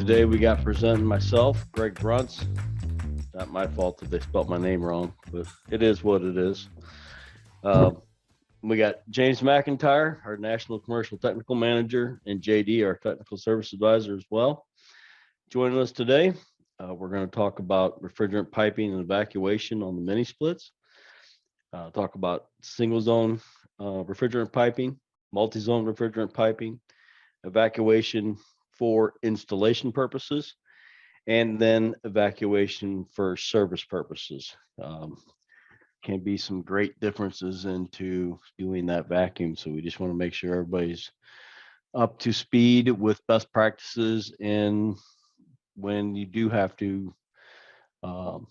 today we got presenting myself, Greg Brunts. Not my fault that they spelt my name wrong, but it is what it is. We got James McIntyre, our National Commercial Technical Manager, and JD, our Technical Service Advisor as well. Joining us today, we're going to talk about refrigerant piping and evacuation on the mini splits. Talk about single zone refrigerant piping, multi-zone refrigerant piping, evacuation for installation purposes, and then evacuation for service purposes. Can be some great differences into doing that vacuum. So we just want to make sure everybody's up to speed with best practices. And when you do have to pull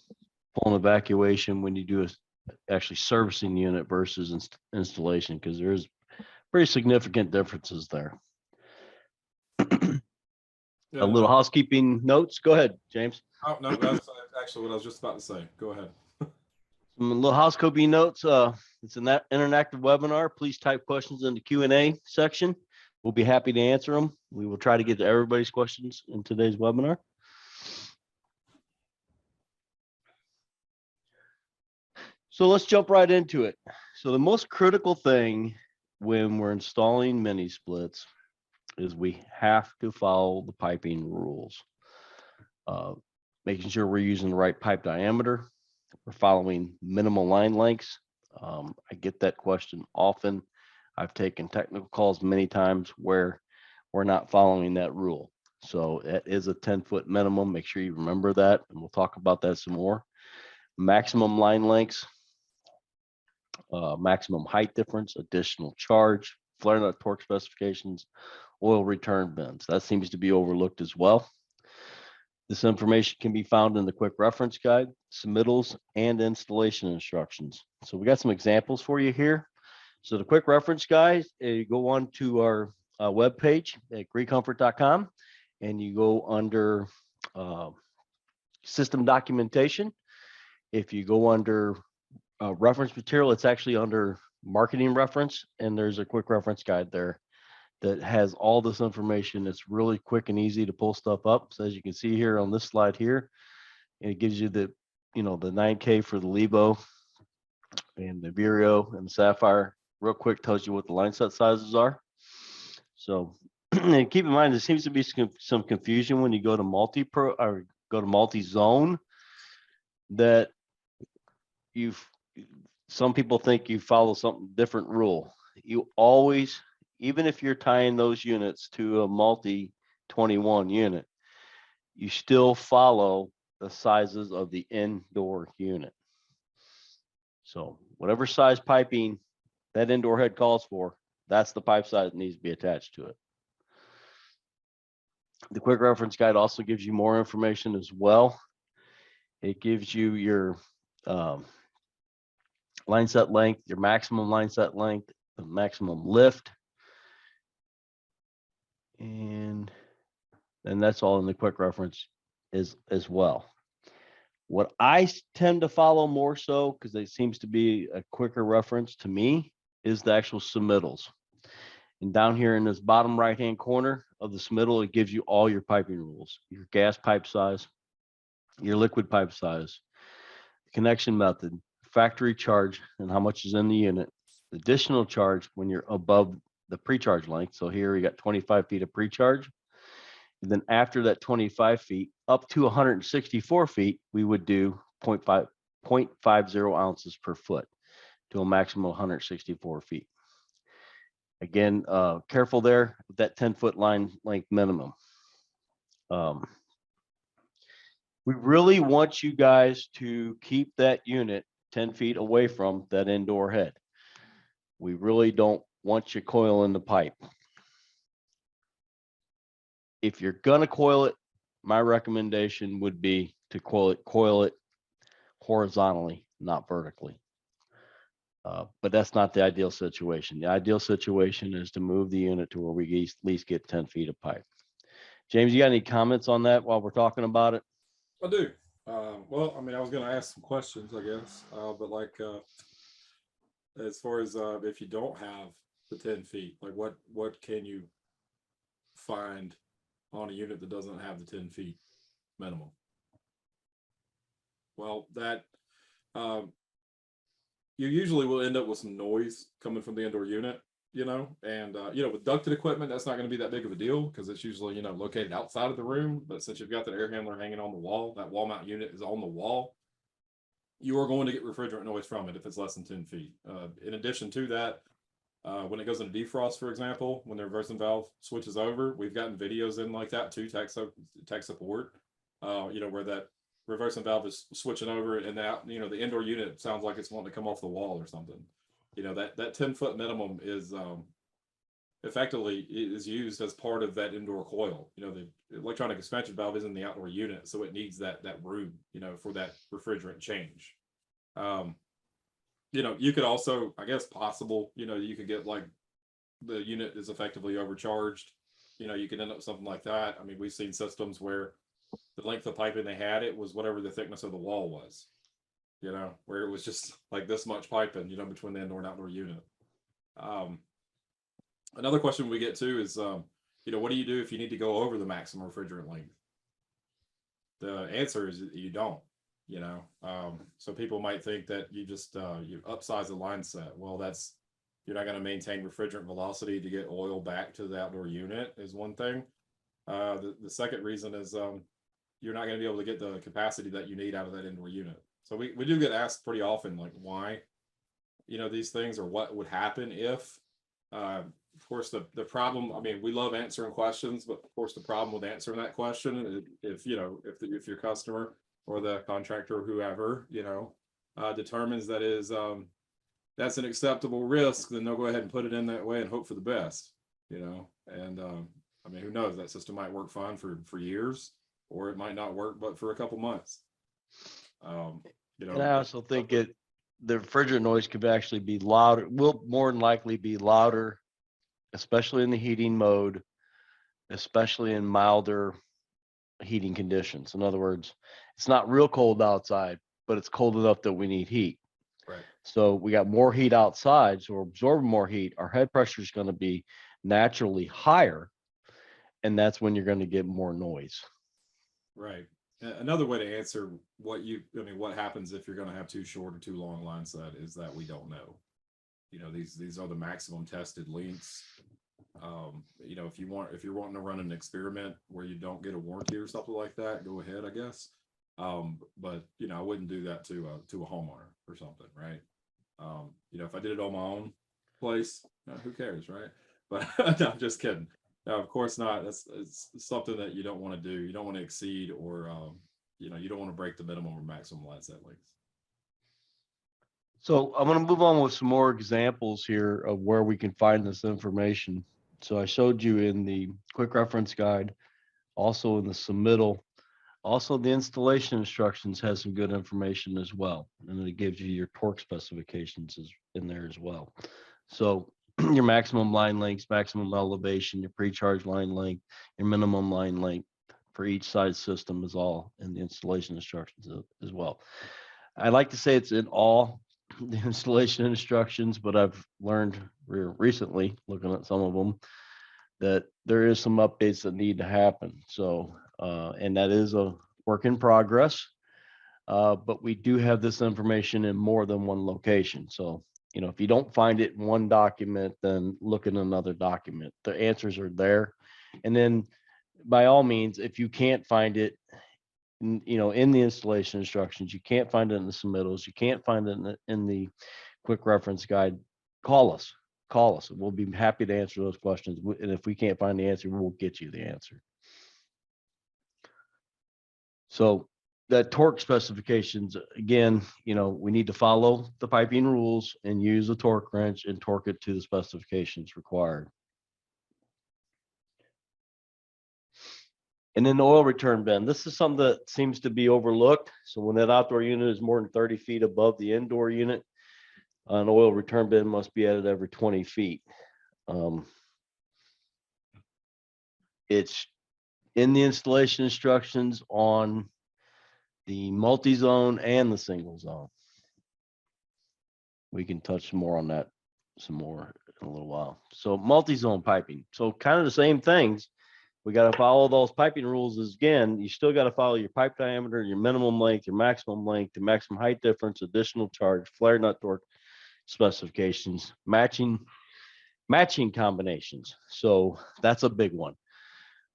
an evacuation, when you do actually servicing the unit versus installation, because there's pretty significant differences there. A little housekeeping notes. Go ahead, James. Oh, no, that's actually what I was just about to say. Go ahead. Some little housekeeping notes. It's an interactive webinar. Please type questions in the Q&A section. We'll be happy to answer them. We will try to get to everybody's questions in today's webinar. So let's jump right into it. So the most critical thing when we're installing mini splits is we have to follow the piping rules. Making sure we're using the right pipe diameter. We're following minimal line lengths. I get that question often. I've taken technical calls many times where we're not following that rule. So it is a 10-foot minimum. Make sure you remember that, and we'll talk about that some more. Maximum line lengths, maximum height difference, additional charge, flare nut torque specifications, oil return bins. That seems to be overlooked as well. This information can be found in the quick reference guide, submittals, and installation instructions. So we got some examples for you here. So the quick reference guide, you go on to our webpage at greecomfort.com, and you go under system documentation. If you go under reference material, it's actually under marketing reference, and there's a quick reference guide there that has all this information. It's really quick and easy to pull stuff up. So as you can see here on this slide here, it gives you the, the 9K for the Lebo and the Vireo and the Sapphire. Real quick tells you what the line set sizes are. So and keep in mind, there seems to be some confusion when you go to multi-pro or go to multi-zone, that some people think you follow something different rule. You always, even if you're tying those units to a multi 21 unit, you still follow the sizes of the indoor unit. So whatever size piping that indoor head calls for, that's the pipe size that needs to be attached to it. The quick reference guide also gives you more information as well. It gives you your line set length, your maximum line set length, the maximum lift, and that's all in the quick reference as well. What I tend to follow more so, because it seems to be a quicker reference to me, is the actual submittals. And down here in this bottom right hand corner of the submittal, it gives you all your piping rules: your gas pipe size, your liquid pipe size, the connection method, factory charge and how much is in the unit, additional charge when you're above the pre-charge length. So here you got 25 feet of pre-charge. And then after that 25 feet up to 164 feet, we would do 0.50 ounces per foot to a maximum of 164 feet. Again, careful there with that 10-foot line length minimum. We really want you guys to keep that unit 10 feet away from that indoor head. We really don't want you coiling the pipe. If you're gonna coil it, my recommendation would be to coil it horizontally, not vertically. But that's not the ideal situation. The ideal situation is to move the unit to where we at least get 10 feet of pipe. James, you got any comments on that while we're talking about it? I do. Well, I mean, I was going to ask some questions, I guess, but like as far as if you don't have the 10 feet, like what can you find on a unit that doesn't have the 10 feet minimum? Well, that um, you usually will end up with some noise coming from the indoor unit, and with ducted equipment, that's not going to be that big of a deal because it's usually, located outside of the room. But since you've got that air handler hanging on the wall, that wall mount unit is on the wall, you are going to get refrigerant noise from it if it's less than 10 feet. In addition to that, when it goes into defrost, for example, when the reversing valve switches over, we've gotten videos in like that too, tech support, where that reversing valve is switching over and that, the indoor unit sounds like it's wanting to come off the wall or something. That 10-foot minimum is effectively is used as part of that indoor coil. The electronic expansion valve is in the outdoor unit, so it needs that room, for that refrigerant change. You could also, I guess, you could get like the unit is effectively overcharged. You could end up something like that. I mean, we've seen systems where the length of piping they had, it was whatever the thickness of the wall was, where it was just like this much piping, between the indoor and outdoor unit. Another question we get to is, what do you do if you need to go over the maximum refrigerant length? The answer is you don't. So people might think that you just you upsize the line set. Well, you're not going to maintain refrigerant velocity to get oil back to the outdoor unit is one thing. The second reason is you're not going to be able to get the capacity that you need out of that indoor unit. So we do get asked pretty often, like, why these things, or what would happen if. Of course, the problem, I mean, we love answering questions, but of course the problem with answering that question, if your customer or the contractor or whoever, determines that's an acceptable risk, then they'll go ahead and put it in that way and hope for the best, and I mean, who knows, that system might work fine for years, or it might not work, but for a couple months. And I also think the refrigerant noise could actually be louder, will more than likely be louder, especially in the heating mode, especially in milder heating conditions. In other words, it's not real cold outside, but it's cold enough that we need heat. Right. So we got more heat outside, so we're absorbing more heat. Our head pressure is going to be naturally higher, and that's when you're going to get more noise. Right. Another way to answer what happens if you're going to have too short or too long line set is that we don't know. These are the maximum tested lengths. If you're wanting to run an experiment where you don't get a warranty or something like that, go ahead, I guess. But I wouldn't do that to a homeowner or something, right? If I did it on my own place, who cares, right? But no, I'm just kidding. No, of course not. It's something that you don't want to do. You don't want to exceed, or you don't want to break the minimum or maximum line set lengths. So I'm going to move on with some more examples here of where we can find this information. So I showed you in the quick reference guide, also in the submittal, also the installation instructions has some good information as well. And it gives you your torque specifications in there as well. So your maximum line lengths, maximum elevation, your pre-charge line length, your minimum line length for each size system is all in the installation instructions as well. I like to say it's in all the installation instructions, but I've learned recently, looking at some of them, that there is some updates that need to happen. So, and that is a work in progress, but we do have this information in more than one location. So, if you don't find it in one document, then look in another document. The answers are there. And then by all means, if you can't find it, in the installation instructions, you can't find it in the submittals, you can't find it in the quick reference guide, call us. We'll be happy to answer those questions. And if we can't find the answer, we'll get you the answer. So that torque specifications, again, we need to follow the piping rules and use a torque wrench and torque it to the specifications required. And then the oil return bin. This is something that seems to be overlooked. So when that outdoor unit is more than 30 feet above the indoor unit, an oil return bin must be added every 20 feet. It's in the installation instructions on the multi-zone and the single zone. We can touch more on that some more in a little while. So multi-zone piping. So kind of the same things. we got to follow those piping rules. Is again, you still got to follow your pipe diameter, your minimum length, your maximum length, the maximum height difference, additional charge, flare nut torque specifications, matching combinations. So that's a big one.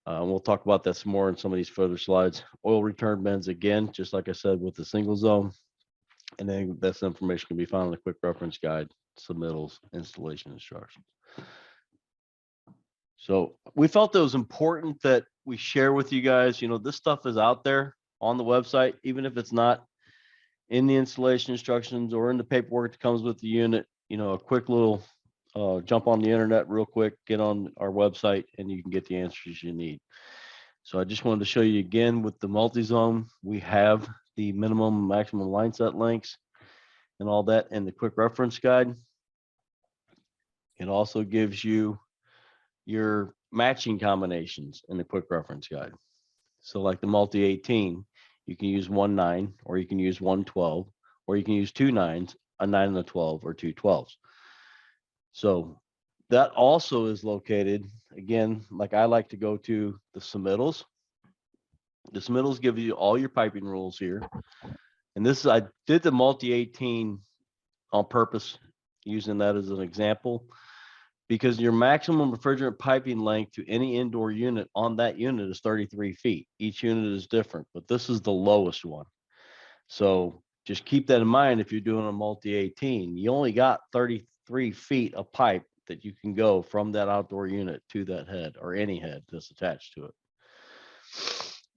We'll talk about that some more in some of these further slides. Oil return bends again, just like I said with the single zone. And then this information can be found in the quick reference guide, submittals, installation instructions. So we felt it was important that we share with you guys, this stuff is out there on the website, even if it's not in the installation instructions or in the paperwork that comes with the unit, a quick little jump on the internet real quick, get on our website and you can get the answers you need. So I just wanted to show you again with the multi-zone, we have the minimum and maximum line set lengths and all that in the quick reference guide. It also gives you your matching combinations in the quick reference guide. So like the multi 18, you can use 1/9 or you can use 1/12 or you can use 2 9s, a 9 and a 12 or 2 12s. So that also is located again, like I like to go to the submittals. The submittals give you all your piping rules here. And this is, I did the multi 18 on purpose, using that as an example, because your maximum refrigerant piping length to any indoor unit on that unit is 33 feet. Each unit is different, but this is the lowest one. So just keep that in mind if you're doing a multi 18. You only got 33 feet of pipe that you can go from that outdoor unit to that head or any head that's attached to it.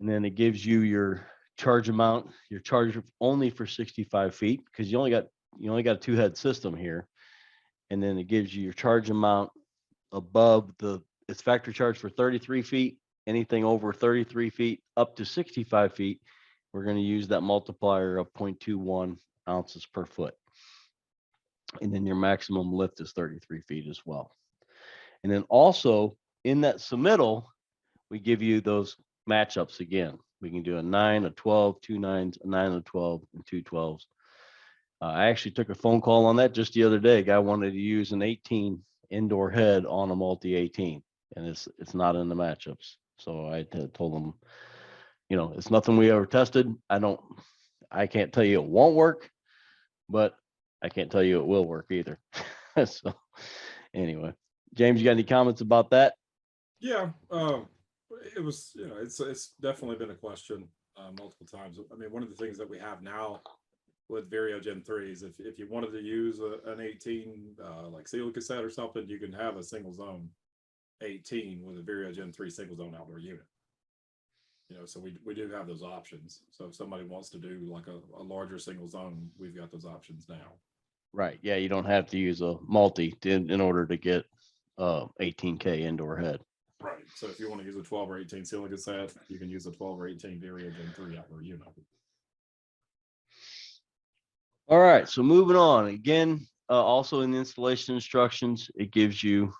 And then it gives you your charge amount, your charge only for 65 feet, because you only got a 2-head system here. And then it gives you your charge amount above it's factory charge for 33 feet, anything over 33 feet up to 65 feet. We're going to use that multiplier of 0.21 ounces per foot. And then your maximum lift is 33 feet as well. And then also in that submittal, we give you those matchups again. We can do a 9, a 12, 2 9s, a 9, a 12, and 2 12s. I actually took a phone call on that just the other day. A guy wanted to use an 18 indoor head on a multi 18, and it's not in the matchups. So I told him, it's nothing we ever tested. I can't tell you it won't work, but I can't tell you it will work either. So anyway, James, you got any comments about that? Yeah, it was, it's definitely been a question multiple times. I mean, one of the things that we have now with Vario Gen 3s, if you wanted to use an 18 like seal cassette or something, you can have a single zone 18 with a Vario Gen 3 single zone outdoor unit. So we do have those options. So if somebody wants to do like a larger single zone, we've got those options now. Right. Yeah, you don't have to use a multi in order to get 18K indoor head. Right. So if you want to use a 12 or 18 seal cassette, you can use a 12 or 18 Vario Gen 3 outdoor unit. All right, so moving on. Again, also in the installation instructions, it gives you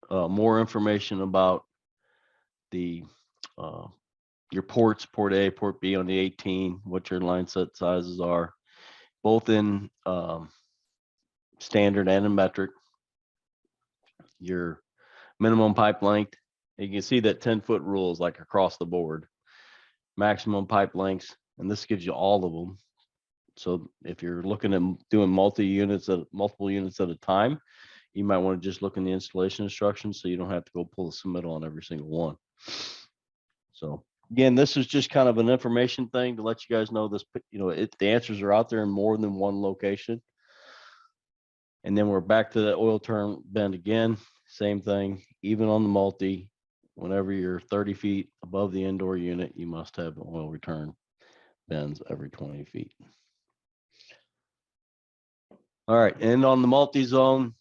more information about the your ports, port A, port B on the 18, what your line set sizes are, both in standard and in metric. Your minimum pipe length. You can see that 10-foot rule is like across the board. Maximum pipe lengths, and this gives you all of them. So if you're looking at doing multiple units at a time, you might want to just look in the installation instructions so you don't have to go pull a submittal on every single one. So again, this is just kind of an information thing to let you guys know this, the answers are out there in more than one location. And then we're back to the oil turn bend again, same thing, even on the multi, whenever you're 30 feet above the indoor unit, you must have oil return bends every 20 feet. All right, and on the multi-zone,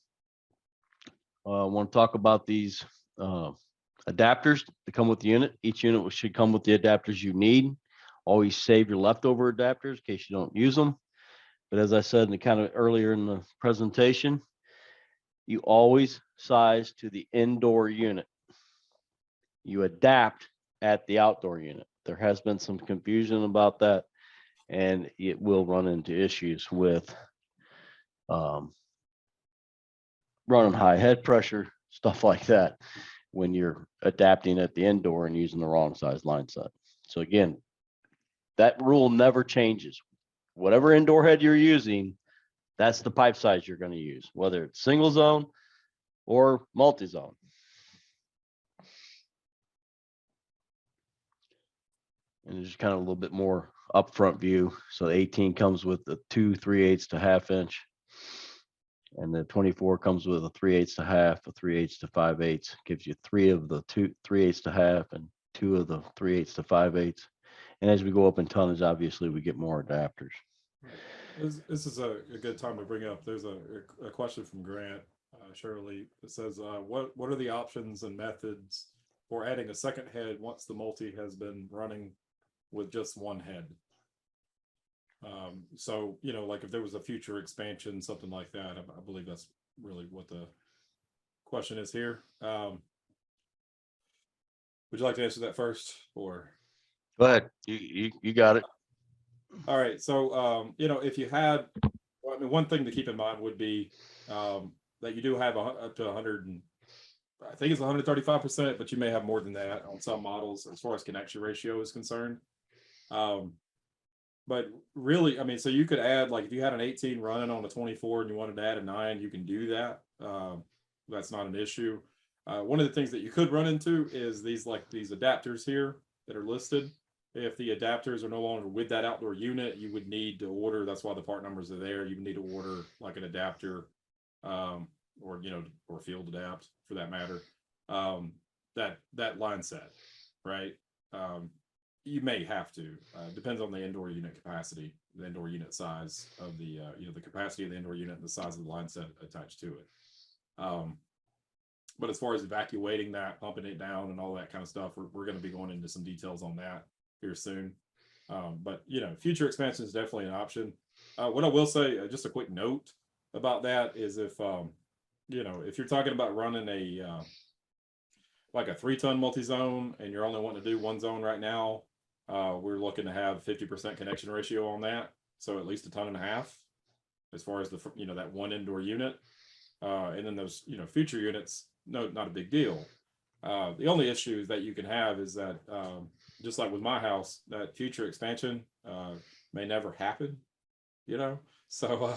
I want to talk about these adapters that come with the unit. Each unit should come with the adapters you need. Always save your leftover adapters in case you don't use them. But as I said earlier in the presentation, you always size to the indoor unit. You adapt at the outdoor unit. There has been some confusion about that, and it will run into issues with running high head pressure, stuff like that. when you're adapting at the indoor and using the wrong size line set. So again, that rule never changes. Whatever indoor head you're using, that's the pipe size you're going to use, whether it's single zone or multi-zone. And there's kind of a little bit more upfront view. So the 18 comes with the 2 3/8 to ½ inch. And the 24 comes with a 3/8 to ½ a 3/8 to 5/8. Gives you 3 of the 2 3/8 to ½ and 2 of the 3/8 to 5/8. And as we go up in tonnage, obviously we get more adapters. This is a good time to bring up. There's a question from Grant Shirley that says, what are the options and methods for adding a second head once the multi has been running with just one head? So, you know, like if there was a future expansion, something like that, I believe that's really what the question is here. Would you like to answer that first, or? Go ahead. You got it. All right. So, you know, if you had, well, I mean, one thing to keep in mind would be that you do have up to 100, and I think it's 135%, but you may have more than that on some models as far as connection ratio is concerned. But really, I mean, so you could add, like if you had an 18 running on a 24 and you wanted to add a 9, you can do that. That's not an issue. One of the things that you could run into is these adapters here that are listed. If the adapters are no longer with that outdoor unit, you would need to order. That's why the part numbers are there. You would need to order like an adapter, or you know, or field adapt for that matter. That line set, right? You may have to. Depends on the indoor unit capacity, the indoor unit size of the you know, the capacity of the indoor unit and the size of the line set attached to it. But as far as evacuating that, pumping it down, and all that kind of stuff, we're going to be going into some details on that here soon. But you know, future expansion is definitely an option. What I will say, just a quick note about that is if you know, if you're talking about running a like a 3-ton multi-zone and you're only wanting to do one zone right now, we're looking to have 50% connection ratio on that, so at least 1.5 tons as far as the, you know, that one indoor unit. And then those, you know, future units, no, not a big deal. The only issue that you can have is that just like with my house, that future expansion may never happen, you know. So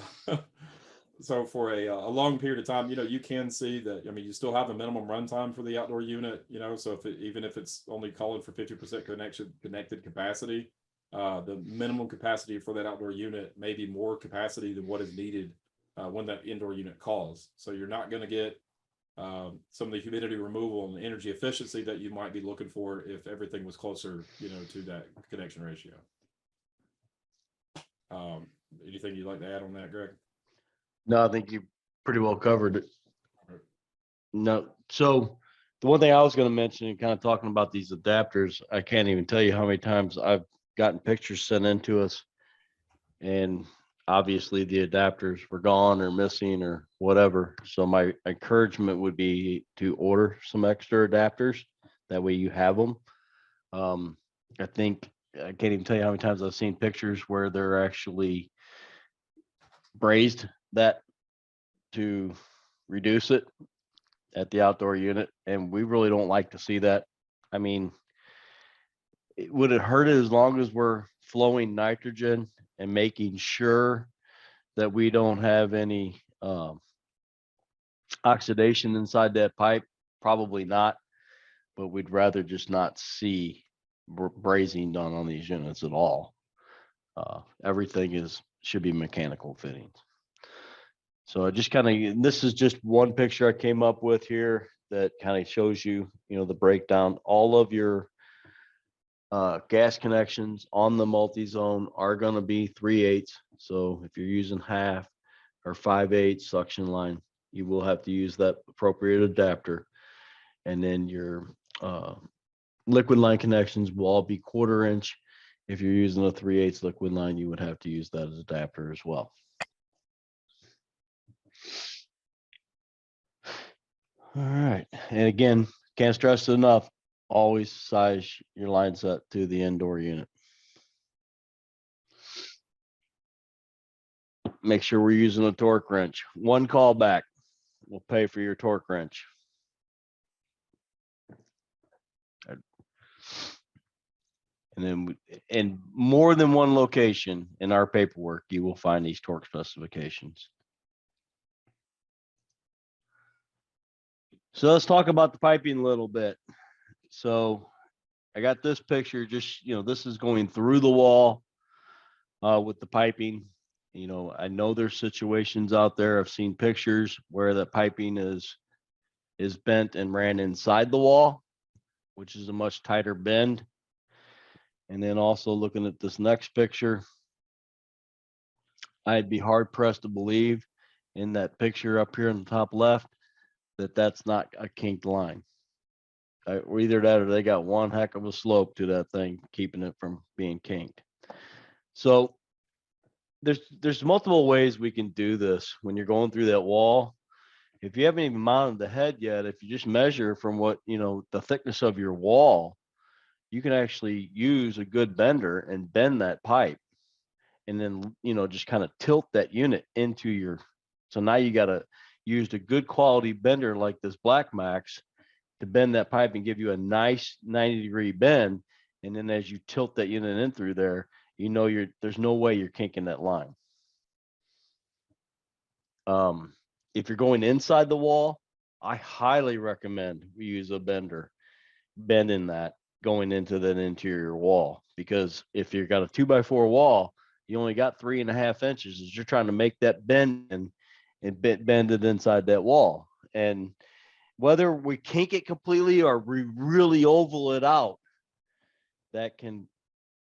so for a long period of time, you know, you can see that, I mean, you still have a minimum runtime for the outdoor unit, you know. So if even if it's only calling for 50% connected capacity, the minimum capacity for that outdoor unit may be more capacity than what is needed when that indoor unit calls. So you're not going to get some of the humidity removal and the energy efficiency that you might be looking for if everything was closer, you know, to that connection ratio. Anything you'd like to add on that, Greg? No, I think you pretty well covered it. No. So the one thing I was going to mention, and kind of talking about these adapters, I can't even tell you how many times I've gotten pictures sent in to us, and obviously the adapters were gone or missing or whatever. So my encouragement would be to order some extra adapters. That way you have them. I think I can't even tell you how many times I've seen pictures where they're actually brazed that to reduce it at the outdoor unit, and we really don't like to see that. I mean, would it hurt it as long as we're flowing nitrogen and making sure that we don't have any oxidation inside that pipe? Probably not, but we'd rather just not see brazing done on these units at all. Everything should be mechanical fittings. So I just kind of, this is just one picture I came up with here that kind of shows you, you know, the breakdown. All of your gas connections on the multi-zone are going to be 3/8. So if you're using ½ or 5/8 suction line, you will have to use that appropriate adapter. And then your liquid line connections will all be 1/4 inch. If you're using a 3/8 liquid line, you would have to use that as adapter as well. All right. And again, can't stress it enough, always size your line set to the indoor unit. Make sure we're using a torque wrench. One call back will pay for your torque wrench. And then in more than one location in our paperwork, you will find these torque specifications. So let's talk about the piping a little bit. So I got this picture, just, this is going through the wall with the piping. I know there's situations out there. I've seen pictures where the piping is bent and ran inside the wall, which is a much tighter bend. And then also looking at this next picture, I'd be hard pressed to believe in that picture up here in the top left that that's not a kinked line. Either that or they got one heck of a slope to that thing, keeping it from being kinked. So there's multiple ways we can do this when you're going through that wall. If you haven't even mounted the head yet, if you just measure from what, the thickness of your wall, you can actually use a good bender and bend that pipe. And then, just kind of tilt that unit into your, so now you got to use a good quality bender like this Black Max to bend that pipe and give you a nice 90-degree bend. And then as you tilt that unit in through there, there's no way you're kinking that line. If you're going inside the wall, I highly recommend we use a bender, bending that going into that interior wall, because if you've got a 2x4 wall, you only got 3.5 inches as you're trying to make that bend and bend it inside that wall. And whether we kink it completely or we really oval it out, that can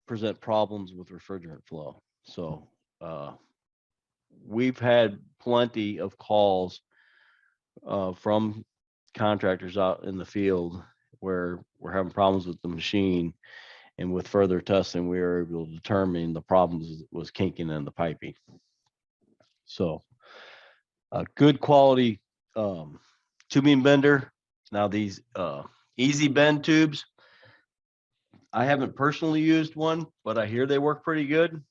present problems with refrigerant flow. So we've had plenty of calls from contractors out in the field where we're having problems with the machine, and with further testing, we were able to determine the problems was kinking in the piping. So a good quality tubing bender. Now these easy bend tubes, I haven't personally used one, but I hear they work pretty good.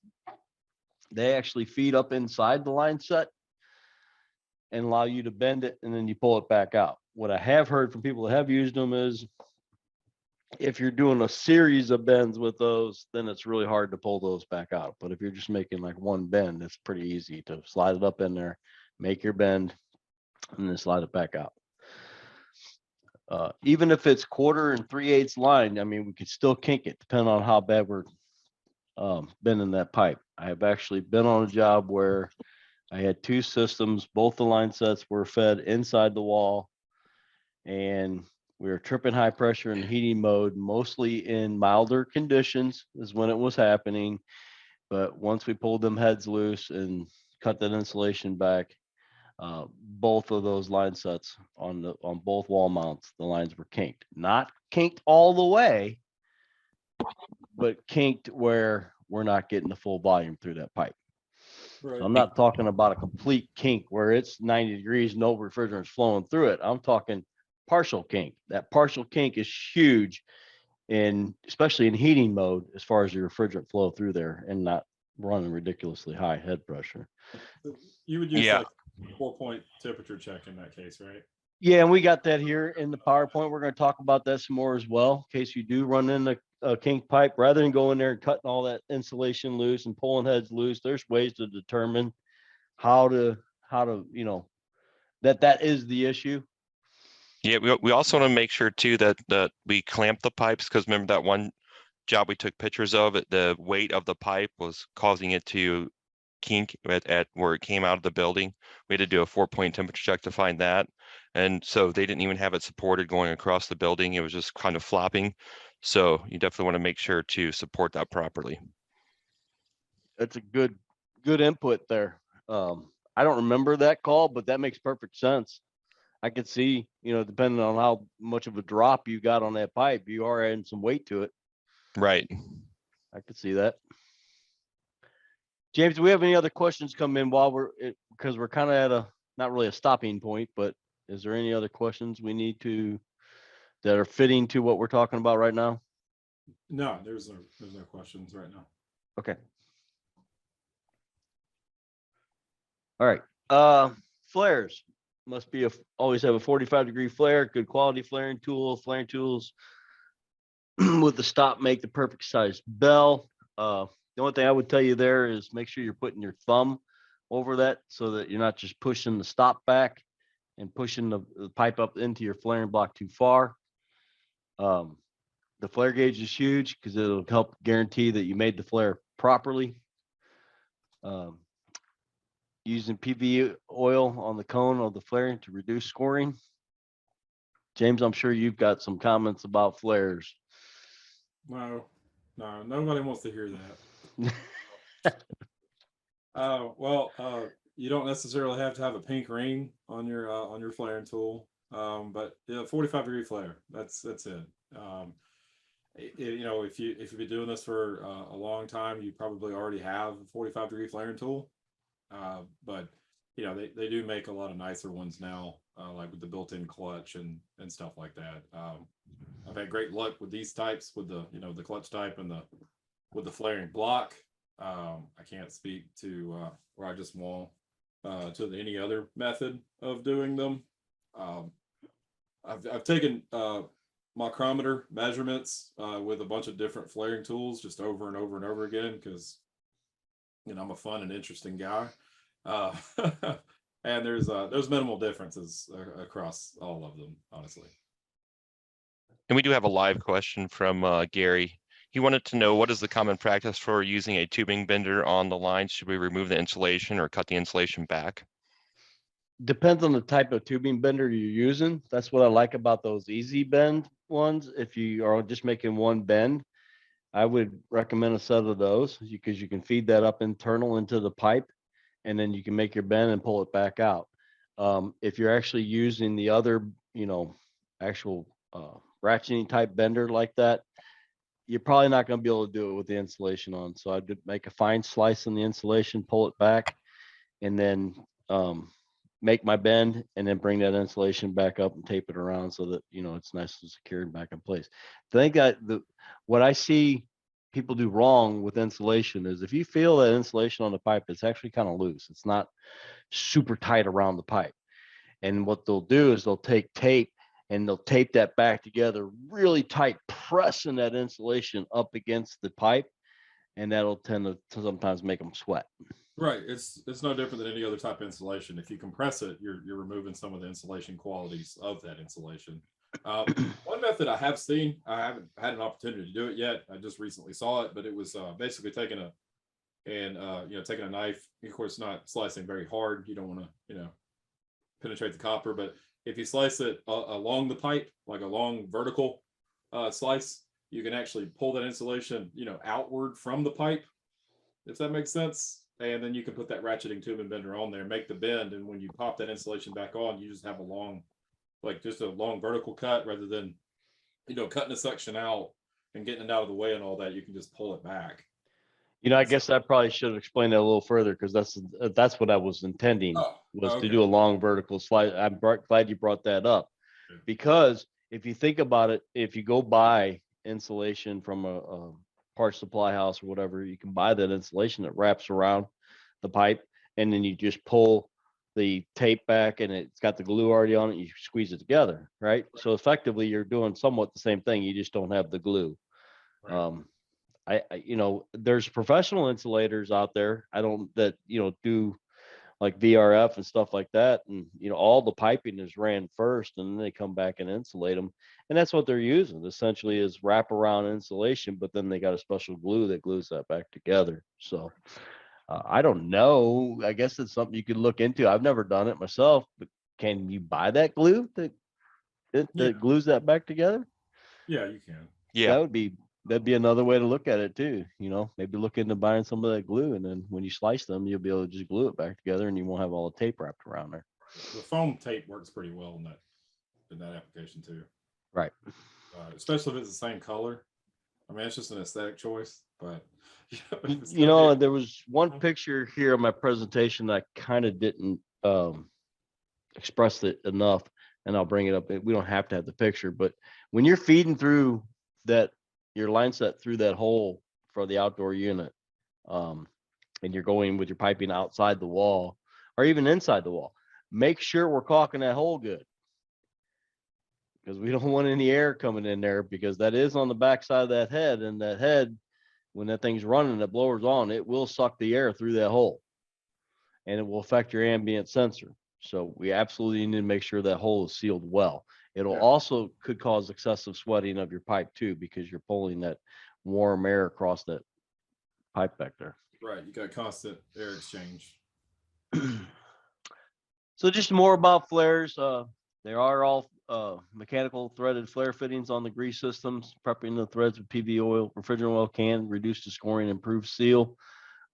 They actually feed up inside the line set and allow you to bend it, and then you pull it back out. What I have heard from people that have used them is if you're doing a series of bends with those, then it's really hard to pull those back out. But if you're just making like one bend, it's pretty easy to slide it up in there, make your bend, and then slide it back out. Even if it's 1/4 and 3/8 line, I mean, we could still kink it depending on how bad we're bending that pipe. I have actually been on a job where I had 2 systems. Both the line sets were fed inside the wall, and we were tripping high pressure and heating mode, mostly in milder conditions is when it was happening. But once we pulled them heads loose and cut that insulation back, both of those line sets on both wall mounts, the lines were kinked. Not kinked all the way, but kinked where we're not getting the full volume through that pipe. Right. So I'm not talking about a complete kink where it's 90 degrees, no refrigerant's flowing through it. I'm talking partial kink. That partial kink is huge, and especially in heating mode, as far as your refrigerant flow through there and not running ridiculously high head pressure. You would use like 4-point temperature check in that case, right? Yeah, and we got that here in the PowerPoint. We're going to talk about that some more as well, in case you do run in a kink pipe. Rather than going there and cutting all that insulation loose and pulling heads loose, there's ways to determine how to that is the issue. Yeah, we also want to make sure too that we clamp the pipes, because remember that one job we took pictures of it, the weight of the pipe was causing it to kink at where it came out of the building. We had to do a 4-point temperature check to find that. And so they didn't even have it supported going across the building. It was just kind of flopping. So you definitely want to make sure to support that properly. That's a good input there. I don't remember that call, but that makes perfect sense. I could see, depending on how much of a drop you got on that pipe, you are adding some weight to it. Right. I could see that. James, do we have any other questions come in because we're kind of at not really a stopping point, but is there any other questions we need that are fitting to what we're talking about right now? No, there's no questions right now. Okay. All right. Flares must be always have a 45-degree flare, good quality flaring tools. with the stop, make the perfect size bell. The only thing I would tell you there is make sure you're putting your thumb over that so that you're not just pushing the stop back and pushing the pipe up into your flaring block too far. The flare gauge is huge because it'll help guarantee that you made the flare properly. Using PV oil on the cone of the flaring to reduce scoring. James, I'm sure you've got some comments about flares. No, nobody wants to hear that. You don't necessarily have to have a pink ring on your flaring tool, but yeah, 45-degree flare. That's it. You know, if you've been doing this for a long time, you probably already have a 45-degree flaring tool. But you know, they do make a lot of nicer ones now, like with the built-in clutch and stuff like that. I've had great luck with these types, with the the clutch type and with the flaring block. I can't speak to where I just won't to any other method of doing them. I've taken micrometer measurements with a bunch of different flaring tools just over and over and over again because I'm a fun and interesting guy. And there's minimal differences across all of them, honestly. And we do have a live question from Gary. He wanted to know, what is the common practice for using a tubing bender on the line? Should we remove the insulation or cut the insulation back? Depends on the type of tubing bender you're using. That's what I like about those easy bend ones. If you are just making one bend, I would recommend a set of those because you can feed that up internal into the pipe and then you can make your bend and pull it back out. If you're actually using the other, actual ratcheting type bender like that, you're probably not going to be able to do it with the insulation on. So I'd make a fine slice in the insulation, pull it back, and then make my bend and then bring that insulation back up and tape it around so that, it's nice and secure and back in place. I think that what I see people do wrong with insulation is if you feel that insulation on the pipe, it's actually kind of loose. It's not super tight around the pipe. And what they'll do is they'll take tape and they'll tape that back together really tight, pressing that insulation up against the pipe. And that'll tend to sometimes make them sweat. Right. It's no different than any other type of insulation. If you compress it, you're removing some of the insulation qualities of that insulation. One method I have seen, I haven't had an opportunity to do it yet. I just recently saw it, but it was basically taking a knife. Of course, not slicing very hard. You don't want to, penetrate the copper, but if you slice it along the pipe, like a long vertical slice, you can actually pull that insulation, outward from the pipe, if that makes sense. And then you can put that ratcheting tube and bender on there, make the bend, and when you pop that insulation back on, you just have a long vertical cut rather than, cutting a section out and getting it out of the way and all that. You can just pull it back. I guess I probably should have explained that a little further because that's what I was intending was to do a long vertical slide. I'm glad you brought that up because if you think about it, if you go buy insulation from a parts supply house or whatever, you can buy that insulation that wraps around the pipe and then you just pull the tape back and it's got the glue already on it. You squeeze it together, right? So effectively you're doing somewhat the same thing. You just don't have the glue. Right. There's professional insulators out there. Do like VRF and stuff like that. And, all the piping is ran first and then they come back and insulate them. And that's what they're using essentially is wraparound insulation, but then they got a special glue that glues that back together. So I don't know. I guess it's something you could look into. I've never done it myself, but can you buy that glue that glues that back together? Yeah, you can. Yeah. That'd be another way to look at it too. Maybe look into buying some of that glue and then when you slice them, you'll be able to just glue it back together and you won't have all the tape wrapped around there. The foam tape works pretty well in that application too. Right. Especially if it's the same color. I mean, it's just an aesthetic choice, but there was one picture here in my presentation that I kind of didn't express it enough, and I'll bring it up. We don't have to have the picture, but when you're feeding through your line set through that hole for the outdoor unit, and you're going with your piping outside the wall or even inside the wall, make sure we're caulking that hole good. because we don't want any air coming in there, because that is on the backside of that head, and that head, when that thing's running, that blower's on, it will suck the air through that hole, and it will affect your ambient sensor. So we absolutely need to make sure that hole is sealed well. It'll Yeah. also could cause excessive sweating of your pipe too, because you're pulling that warm air across that pipe back there. Right. You got constant air exchange. So just more about flares. There are all mechanical threaded flare fittings on the grease systems. Prepping the threads with PV oil, refrigerant oil can reduce the scoring, improve seal.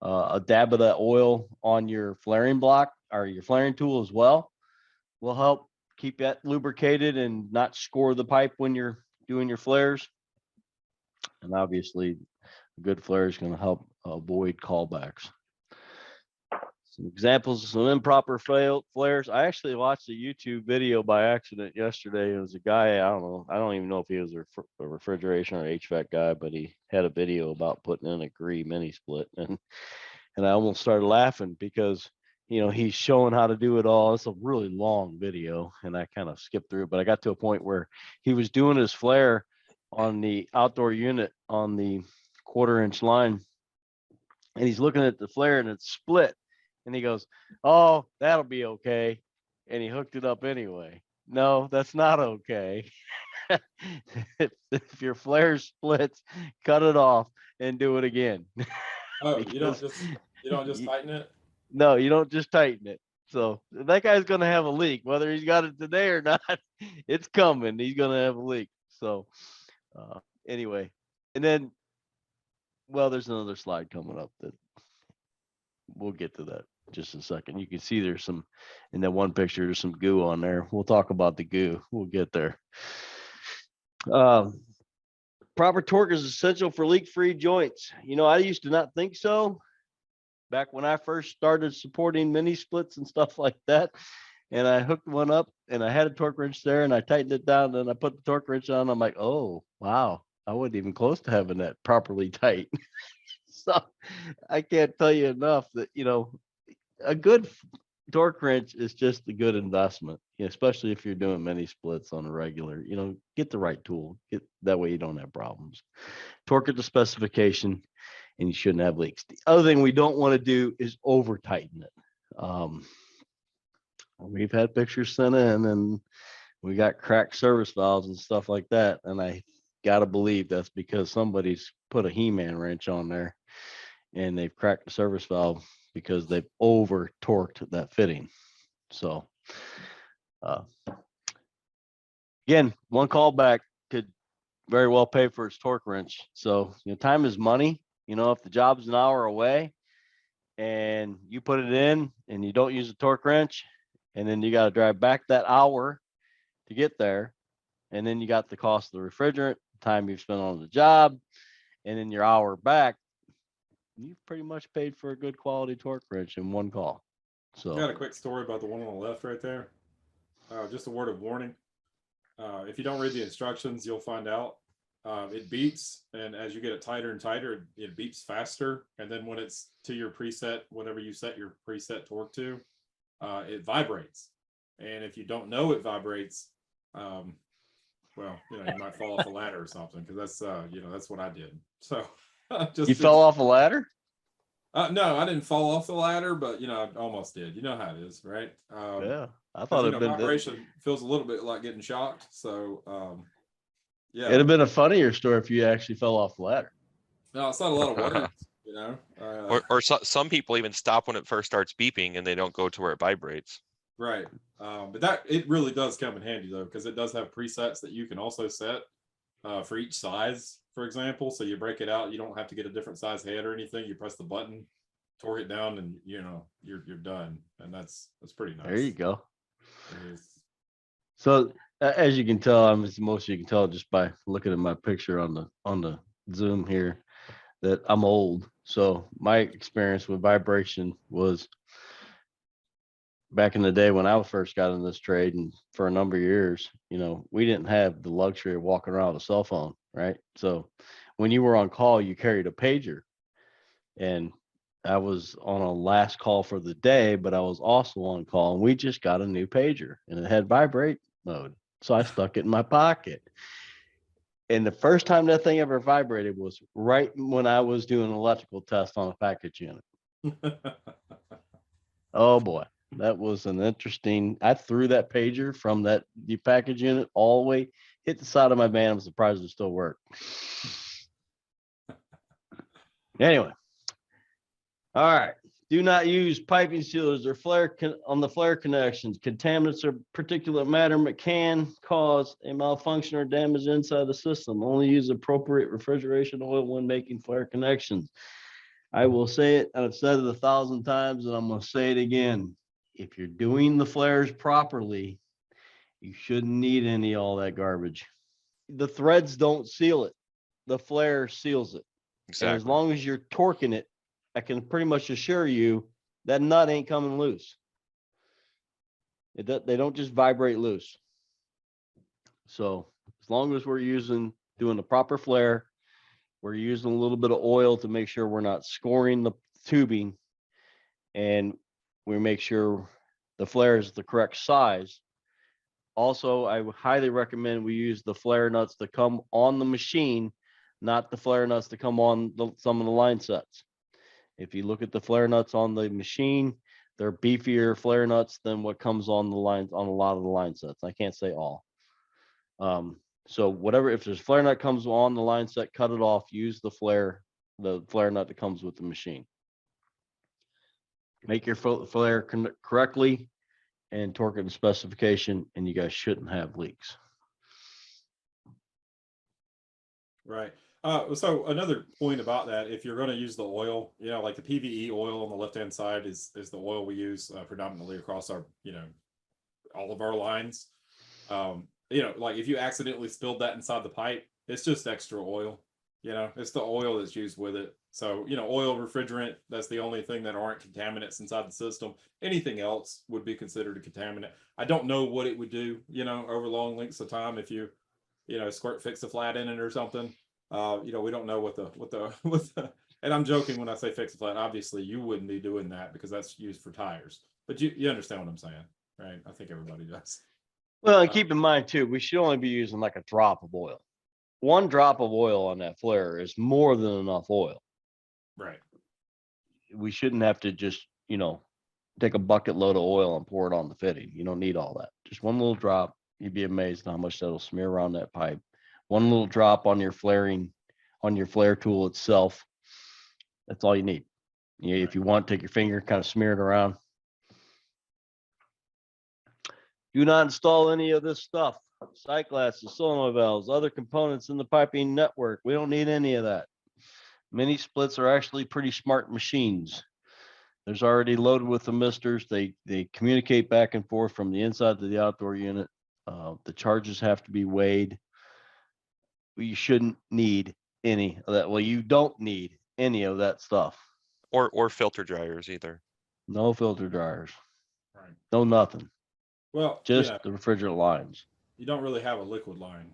A dab of that oil on your flaring block or your flaring tool as well will help keep that lubricated and not score the pipe when you're doing your flares. And obviously, a good flare is going to help avoid callbacks. Some examples of some improper flares. I actually watched a YouTube video by accident yesterday. It was a guy, I don't know, I don't even know if he was a refrigeration or HVAC guy, but he had a video about putting in a GRE mini split. And I almost started laughing because, he's showing how to do it all. It's a really long video, and I kind of skipped through it, but I got to a point where he was doing his flare on the outdoor unit on the 1/4-inch line, and he's looking at the flare and it's split. And he goes, "Oh, that'll be okay." And he hooked it up anyway. No, that's not okay. If your flare splits, cut it off and do it again. Oh, Because you don't just y- tighten it. no, you don't just tighten it. So that guy's going to have a leak, whether he's got it today or not. It's coming. He's going to have a leak. So anyway, and then, well, there's another slide coming up that we'll get to that in just a second. You can see there's some, in that one picture, there's some goo on there. We'll talk about the goo. We'll get there. Proper torque is essential for leak-free joints. I used to not think so back when I first started supporting mini splits and stuff like that. And I hooked one up and I had a torque wrench there and I tightened it down. And I put the torque wrench on. I'm like, oh, wow. I wasn't even close to having that properly tight. So I can't tell you enough that, a good torque wrench is just a good investment, especially if you're doing many splits on a regular. Get the right tool. Get that way you don't have problems. Torque at the specification, and you shouldn't have leaks. The other thing we don't want to do is over tighten it. We've had pictures sent in, and we got cracked service valves and stuff like that, and I gotta believe that's because somebody's put a He-Man wrench on there and they've cracked the service valve because they've over torqued that fitting. So again, one call back could very well pay for its torque wrench. So time is money. If the job's an hour away and you put it in and you don't use a torque wrench, and then you got to drive back that hour to get there, and then you got the cost of the refrigerant, time you've spent on the job, and then your hour back, you've pretty much paid for a good quality torque wrench in one call. So Got a quick story about the one on the left right there. Just a word of warning. If you don't read the instructions, you'll find out. It beeps, and as you get it tighter and tighter, it beeps faster. And then when it's to your preset, whatever you set your preset torque to, it vibrates. And if you don't know it vibrates, well, you might fall off a ladder or something, because that's that's what I did. So you fell off a ladder? No, I didn't fall off the ladder, but I almost did. You know how it is, right? Yeah, I thought it'd been vibration feels a little bit like getting shocked. So yeah, it'd have been a funnier story if you actually fell off the ladder. no, it's not a lot of words, Or some people even stop when it first starts beeping and they don't go to where it vibrates. Right. But that it really does come in handy though, because it does have presets that you can also set for each size, for example. So you break it out, you don't have to get a different size head or anything. You press the button, torque it down, and you're done. And that's pretty nice. There you go. So as you can tell, most of you can tell just by looking at my picture on the Zoom here that I'm old. So my experience with vibration was back in the day when I first got in this trade, and for a number of years, we didn't have the luxury of walking around with a cell phone, right? So when you were on call, you carried a pager, and I was on a last call for the day, but I was also on call, and we just got a new pager and it had vibrate mode. So I stuck it in my pocket. And the first time that thing ever vibrated was right when I was doing an electrical test on a package unit. Oh boy, that was an interesting. I threw that pager from the package unit all the way, hit the side of my van. I'm surprised it still worked. Anyway, all right. Do not use piping sealers or on the flare connections. Contaminants or particulate matter can cause a malfunction or damage inside the system. Only use appropriate refrigeration oil when making flare connections. I will say it, and I've said it 1,000 times, and I'm going to say it again. If you're doing the flares properly, you shouldn't need any all that garbage. The threads don't seal it. The flare seals it. And as Exactly. long as you're torquing it, I can pretty much assure you that nut ain't coming loose. They don't just vibrate loose. So as long as we're doing the proper flare, we're using a little bit of oil to make sure we're not scoring the tubing, and we make sure the flare is the correct size. Also, I would highly recommend we use the flare nuts that come on the machine, not the flare nuts that come on some of the line sets. If you look at the flare nuts on the machine, they're beefier flare nuts than what comes on the lines on a lot of the line sets. I can't say all. So whatever, if there's flare nut comes on the line set, cut it off, use the flare nut that comes with the machine. Make your flare correctly and torque it to specification, and you guys shouldn't have leaks. Right. So another point about that, if you're going to use the oil, like the PVE oil on the left-hand side is the oil we use predominantly across our, all of our lines. Like if you accidentally spilled that inside the pipe, it's just extra oil. It's the oil that's used with it. So, oil, refrigerant, that's the only thing that aren't contaminants inside the system. Anything else would be considered a contaminant. I don't know what it would do, over long lengths of time if you, squirt fix a flat in it or something. We don't know what the and I'm joking when I say fix a flat. Obviously you wouldn't be doing that because that's used for tires. But you understand what I'm saying, right? I think everybody does. Well, and keep in mind too, we should only be using like a drop of oil. One drop of oil on that flare is more than enough oil. Right. We shouldn't have to just, take a bucket load of oil and pour it on the fitting. You don't need all that. Just one little drop. You'd be amazed how much that'll smear around that pipe. One little drop on your flare tool itself. That's all you need. If you want, take your finger, kind of smear it around. Do not install any of this stuff. Sight glasses, solenoid valves, other components in the piping network. We don't need any of that. Mini splits are actually pretty smart machines. There's already loaded with themistors. They communicate back and forth from the inside to the outdoor unit. The charges have to be weighed. You shouldn't need any of that. Well, you don't need any of that stuff. Or filter dryers either. No filter dryers. Right. No nothing. Well, Just the refrigerant lines. You don't really have a liquid line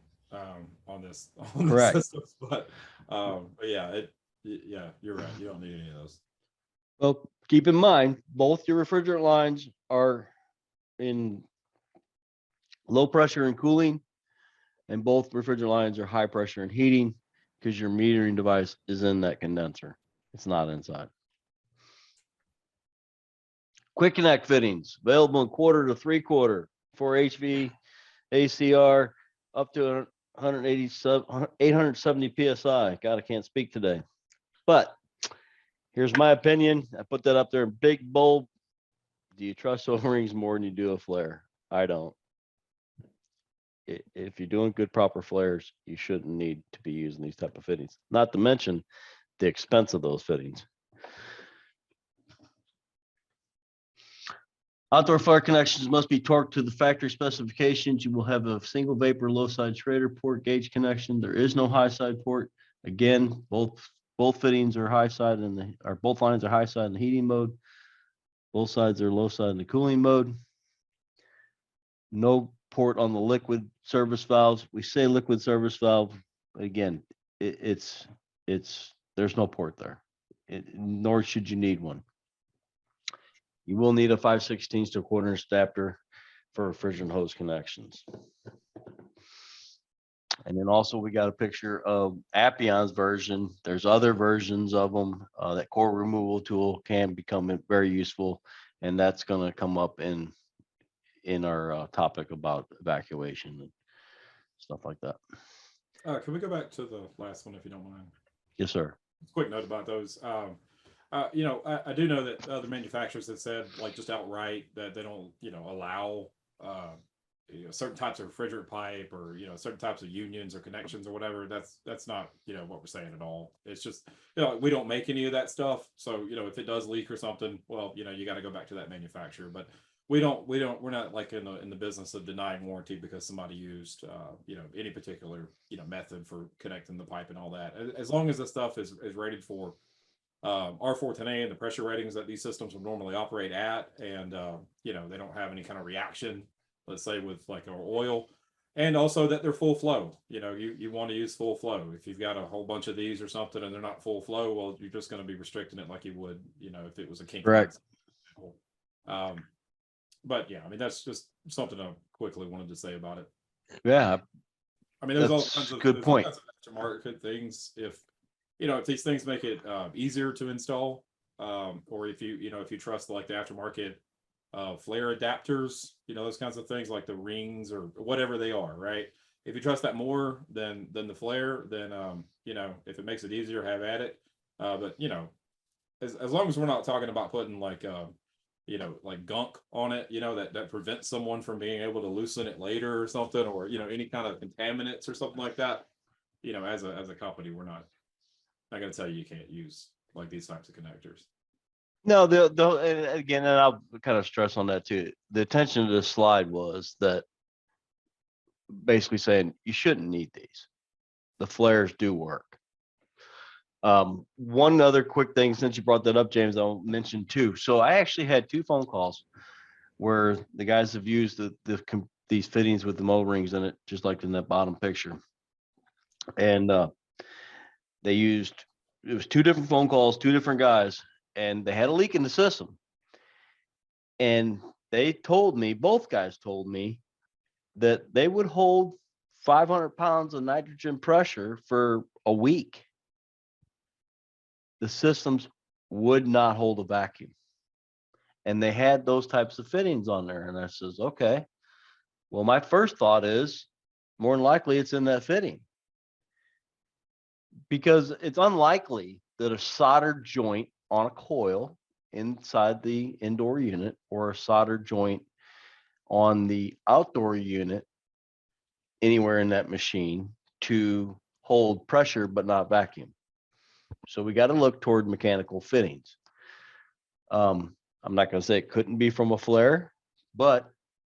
on this Correct. systems, but yeah, you're right. You don't need any of those. Well, keep in mind, both your refrigerant lines are in low pressure and cooling, and both refrigerant lines are high pressure and heating because your metering device is in that condenser. It's not inside. Quick connect fittings available in 1/4 to 3/4 for HV, ACR up to 870 PSI. God, I can't speak today. But here's my opinion. I put that up there in big, bold. Do you trust O-rings more than you do a flare? I don't. If you're doing good, proper flares, you shouldn't need to be using these type of fittings. Not to mention the expense of those fittings. Outdoor flare connections must be torqued to the factory specifications. You will have a single vapor low side Schrader port gauge connection. There is no high side port. Again, both fittings are high side both lines are high side in the heating mode. Both sides are low side in the cooling mode. No port on the liquid service valves. We say liquid service valve. Again, there's no port there, nor should you need one. You will need a 5/16 to 1/4 inch adapter for refrigerant hose connections. And then also we got a picture of Appion's version. There's other versions of them. That core removal tool can become very useful, and that's going to come up in our topic about evacuation and stuff like that. Can we go back to the last one if you don't mind? Yes, sir. Quick note about those. I do know that other manufacturers have said, like, just outright that they don't, allow certain types of refrigerant pipe, or certain types of unions or connections or whatever. That's not what we're saying at all. It's just we don't make any of that stuff. So if it does leak or something, well, you got to go back to that manufacturer. But we're not like in the business of denying warranty because somebody used any particular method for connecting the pipe and all that. As long as the stuff is rated for R410A and the pressure ratings that these systems would normally operate at, and they don't have any kind of reaction, let's say with like our oil, and also that they're full flow. You want to use full flow. If you've got a whole bunch of these or something and they're not full flow, well, you're just going to be restricting it like you would if it was a kinking. Correct. But yeah, I mean, that's just something I quickly wanted to say about it. Yeah, I mean, there's all that's kinds of good point. aftermarket things. If these things make it easier to install, or if you trust like the aftermarket flare adapters, those kinds of things like the rings or whatever they are, right? If you trust that more than the flare, then if it makes it easier, have at it. But as long as we're not talking about putting like like gunk on it, that prevents someone from being able to loosen it later or something, or any kind of contaminants or something like that. As a company, we're not going to tell you can't use like these types of connectors. No, and again, and I'll kind of stress on that too. The intention of this slide was that basically saying you shouldn't need these. The flares do work. One other quick thing, since you brought that up, James, I'll mention too. So I actually had 2 phone calls where the guys have used these fittings with the O-rings in it, just like in that bottom picture. And it was 2 different phone calls, 2 different guys, and they had a leak in the system. And both guys told me that they would hold 500 pounds of nitrogen pressure for a week. The systems would not hold a vacuum. And they had those types of fittings on there. And I says, okay, well, my first thought is more than likely it's in that fitting, because it's unlikely that a soldered joint on a coil inside the indoor unit or a soldered joint on the outdoor unit anywhere in that machine to hold pressure but not vacuum. So we got to look toward mechanical fittings. I'm not going to say it couldn't be from a flare, but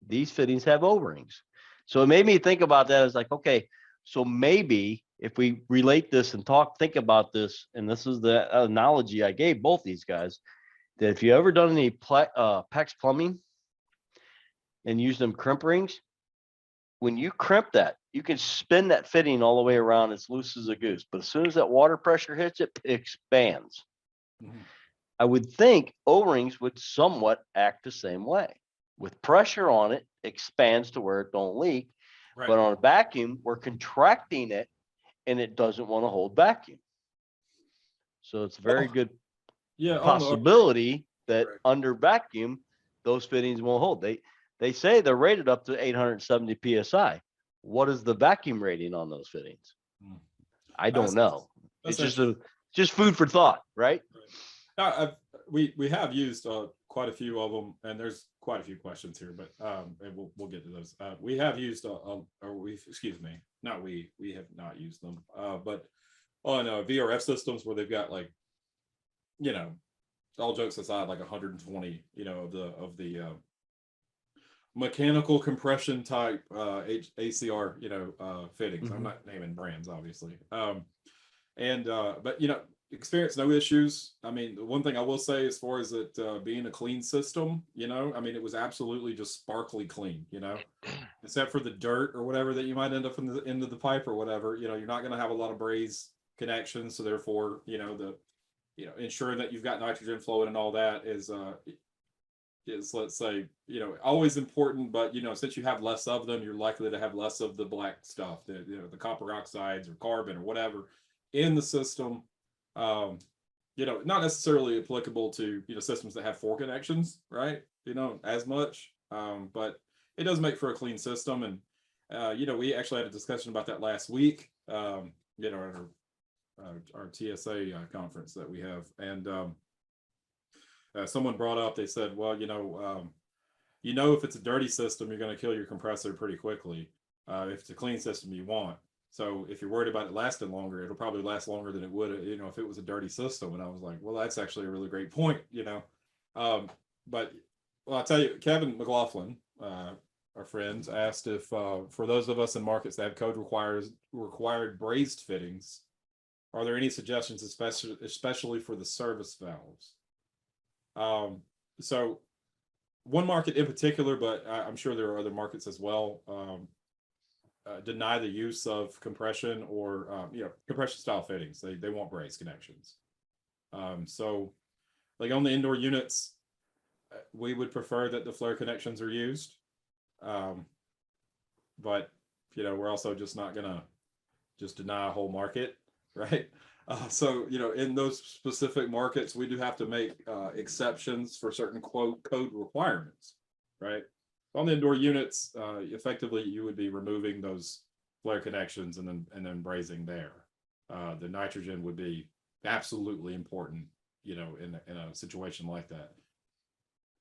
these fittings have O-rings. So it made me think about that. It's like, okay, so maybe if we relate this and think about this, and this is the analogy I gave both these guys, that if you ever done any PEX plumbing and use them crimp rings, when you crimp that, you can spin that fitting all the way around as loose as a goose. But as soon as that water pressure hits it, it expands. Mm-hmm. I would think O-rings would somewhat act the same way. With pressure on it, expands to where it don't leak. Right. But on a vacuum, we're contracting it and it doesn't want to hold vacuum. So it's a very good possibility that under vacuum, those fittings won't hold. They say they're rated up to 870 PSI. What is the vacuum rating on those fittings? I don't know. It's just food for thought, right? We have used quite a few of them, and there's quite a few questions here, but and we'll get to those. We have used we have not used them, but on VRF systems where they've got like, all jokes aside, like 120, of the mechanical compression type ACR, fittings. Mm-hmm. I'm not naming brands, obviously. But experience no issues. I mean, the one thing I will say, as far as it being a clean system, I mean, it was absolutely just sparkly clean, except for the dirt or whatever that you might end up in the end of the pipe or whatever. You're not going to have a lot of braze connections, so therefore, ensuring that you've got nitrogen flowing and all that is is, let's say, always important, but since you have less of them, you're likely to have less of the black stuff, the copper oxides or carbon or whatever in the system. Not necessarily applicable to systems that have 4 connections, right? As much, but it does make for a clean system. And we actually had a discussion about that last week, at our TSA conference that we have. And someone brought up, they said, well, if it's a dirty system, you're going to kill your compressor pretty quickly. If it's a clean system, you want. So if you're worried about it lasting longer, it'll probably last longer than it would, if it was a dirty system. And I was like, well, that's actually a really great point, but I'll tell you, Kevin McLaughlin, our friends, asked if for those of us in markets that have code required brazed fittings, are there any suggestions, especially for the service valves? So one market in particular, but I'm sure there are other markets as well, deny the use of compression or compression style fittings. They want braze connections. So like on the indoor units, we would prefer that the flare connections are used. But we're also just not gonna just deny a whole market, right? So in those specific markets, we do have to make exceptions for certain code requirements, right? On the indoor units, effectively you would be removing those flare connections and then brazing there. The nitrogen would be absolutely important, in a situation like that.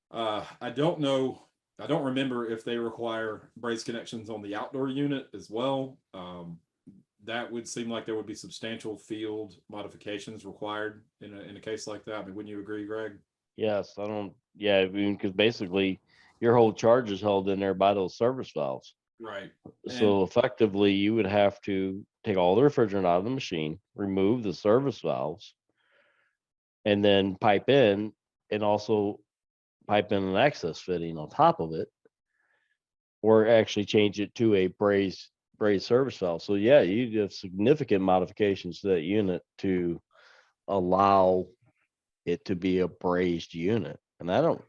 I don't remember if they require braze connections on the outdoor unit as well. That would seem like there would be substantial field modifications required in a case like that. I mean, wouldn't you agree, Greg? Yes, yeah, because basically your whole charge is held in there by those service valves. Right. So effectively you would have to take all the refrigerant out of the machine, remove the service valves, and then pipe in, and also pipe in an access fitting on top of it, or actually change it to a braze service valve. So yeah, you have significant modifications to that unit to allow it to be a brazed unit. And I don't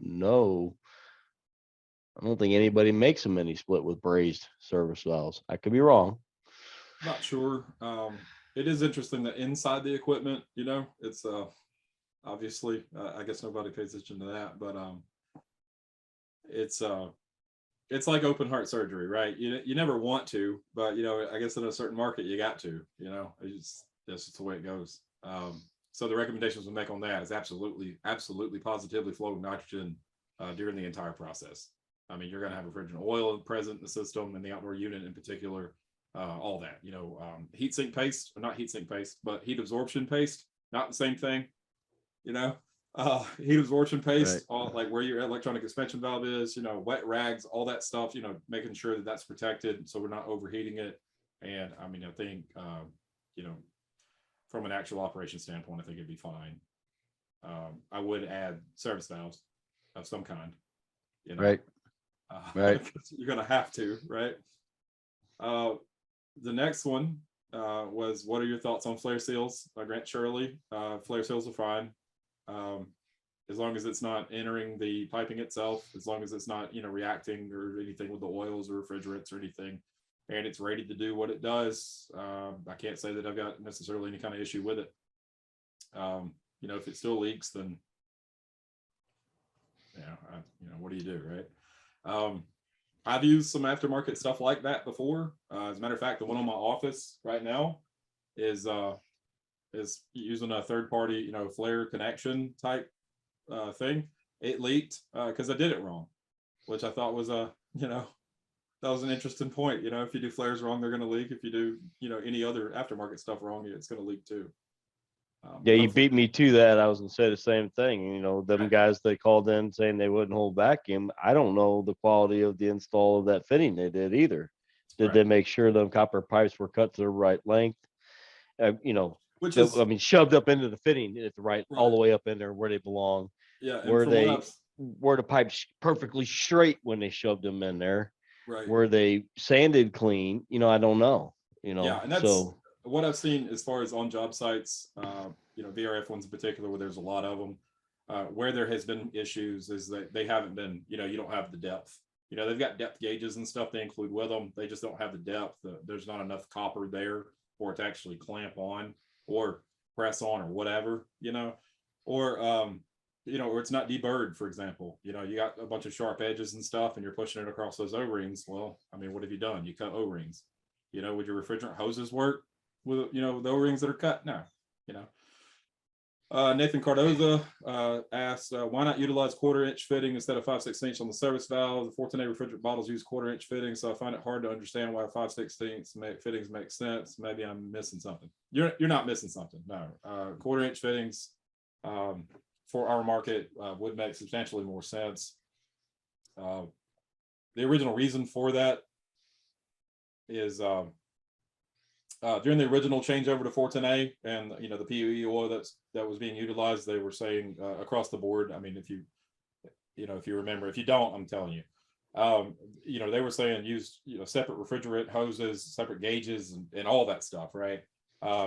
think anybody makes them any split with brazed service valves. I could be wrong. Not sure. It is interesting that inside the equipment, it's obviously I guess nobody pays attention to that, but it's like open heart surgery, right? You never want to, but I guess in a certain market you got to, that's just the way it goes. So the recommendations we make on that is absolutely positively flow nitrogen during the entire process. I mean, you're going to have refrigerant oil present in the system and the outdoor unit in particular, all that, heat sink paste, or not heat sink paste, but heat absorption paste, not the same thing, heat absorption paste, all, like where your electronic suspension valve is, wet rags, all that stuff, making sure that that's protected so we're not overheating it. And I mean, I think, from an actual operation standpoint, I think it'd be fine. I would add service valves of some kind, Right. Right. You're gonna have to, right? The next one was, what are your thoughts on flare seals by Grant Shirley? Flare seals are fine, as long as it's not entering the piping itself, as long as it's not reacting or anything with the oils or refrigerants or anything, and it's ready to do what it does. I can't say that I've got necessarily any kind of issue with it. If it still leaks, then what do you do, right? I've used some aftermarket stuff like that before. As a matter of fact, the one on my office right now is using a third-party, flare connection type thing. It leaked because I did it wrong, which I thought was that was an interesting point. If you do flares wrong, they're going to leak. If you do, any other aftermarket stuff wrong, it's going to leak too. Yeah, you beat me to that. I was gonna say the same thing. Them guys they called in saying they wouldn't hold vacuum. I don't know the quality of the install of that fitting they did either. Did they make sure them copper pipes were cut to the right length? Which is, I mean, shoved up into the fitting at the right, all the way up in there where they belong. Yeah. Were the pipes perfectly straight when they shoved them in there? Right. Were they sanded clean? I don't know. Yeah, and that's what I've seen as far as on job sites. VRF ones in particular, where there's a lot of them. Where there has been issues is that they haven't been, you don't have the depth. They've got depth gauges and stuff they include with them. They just don't have the depth. There's not enough copper there for it to actually clamp on or press on or whatever, or, or it's not deburred, for example. You got a bunch of sharp edges and stuff and you're pushing it across those O-rings. Well, I mean, what have you done? You cut O-rings. Would your refrigerant hoses work with, the O-rings that are cut? No, Nathan Cardoza asked, why not utilize 1/4-inch fitting instead of 5/16 on the service valve? The 14A refrigerant bottles use 1/4-inch fittings, so I find it hard to understand why 5/16 fittings make sense. Maybe I'm missing something. You're not missing something. No, 1/4-inch fittings for our market would make substantially more sense. The original reason for that is during the original changeover to 410A and the PUE oil that was being utilized, they were saying across the board. I mean, if you remember, if you don't, I'm telling you, they were saying use separate refrigerant hoses, separate gauges, and all that stuff, right?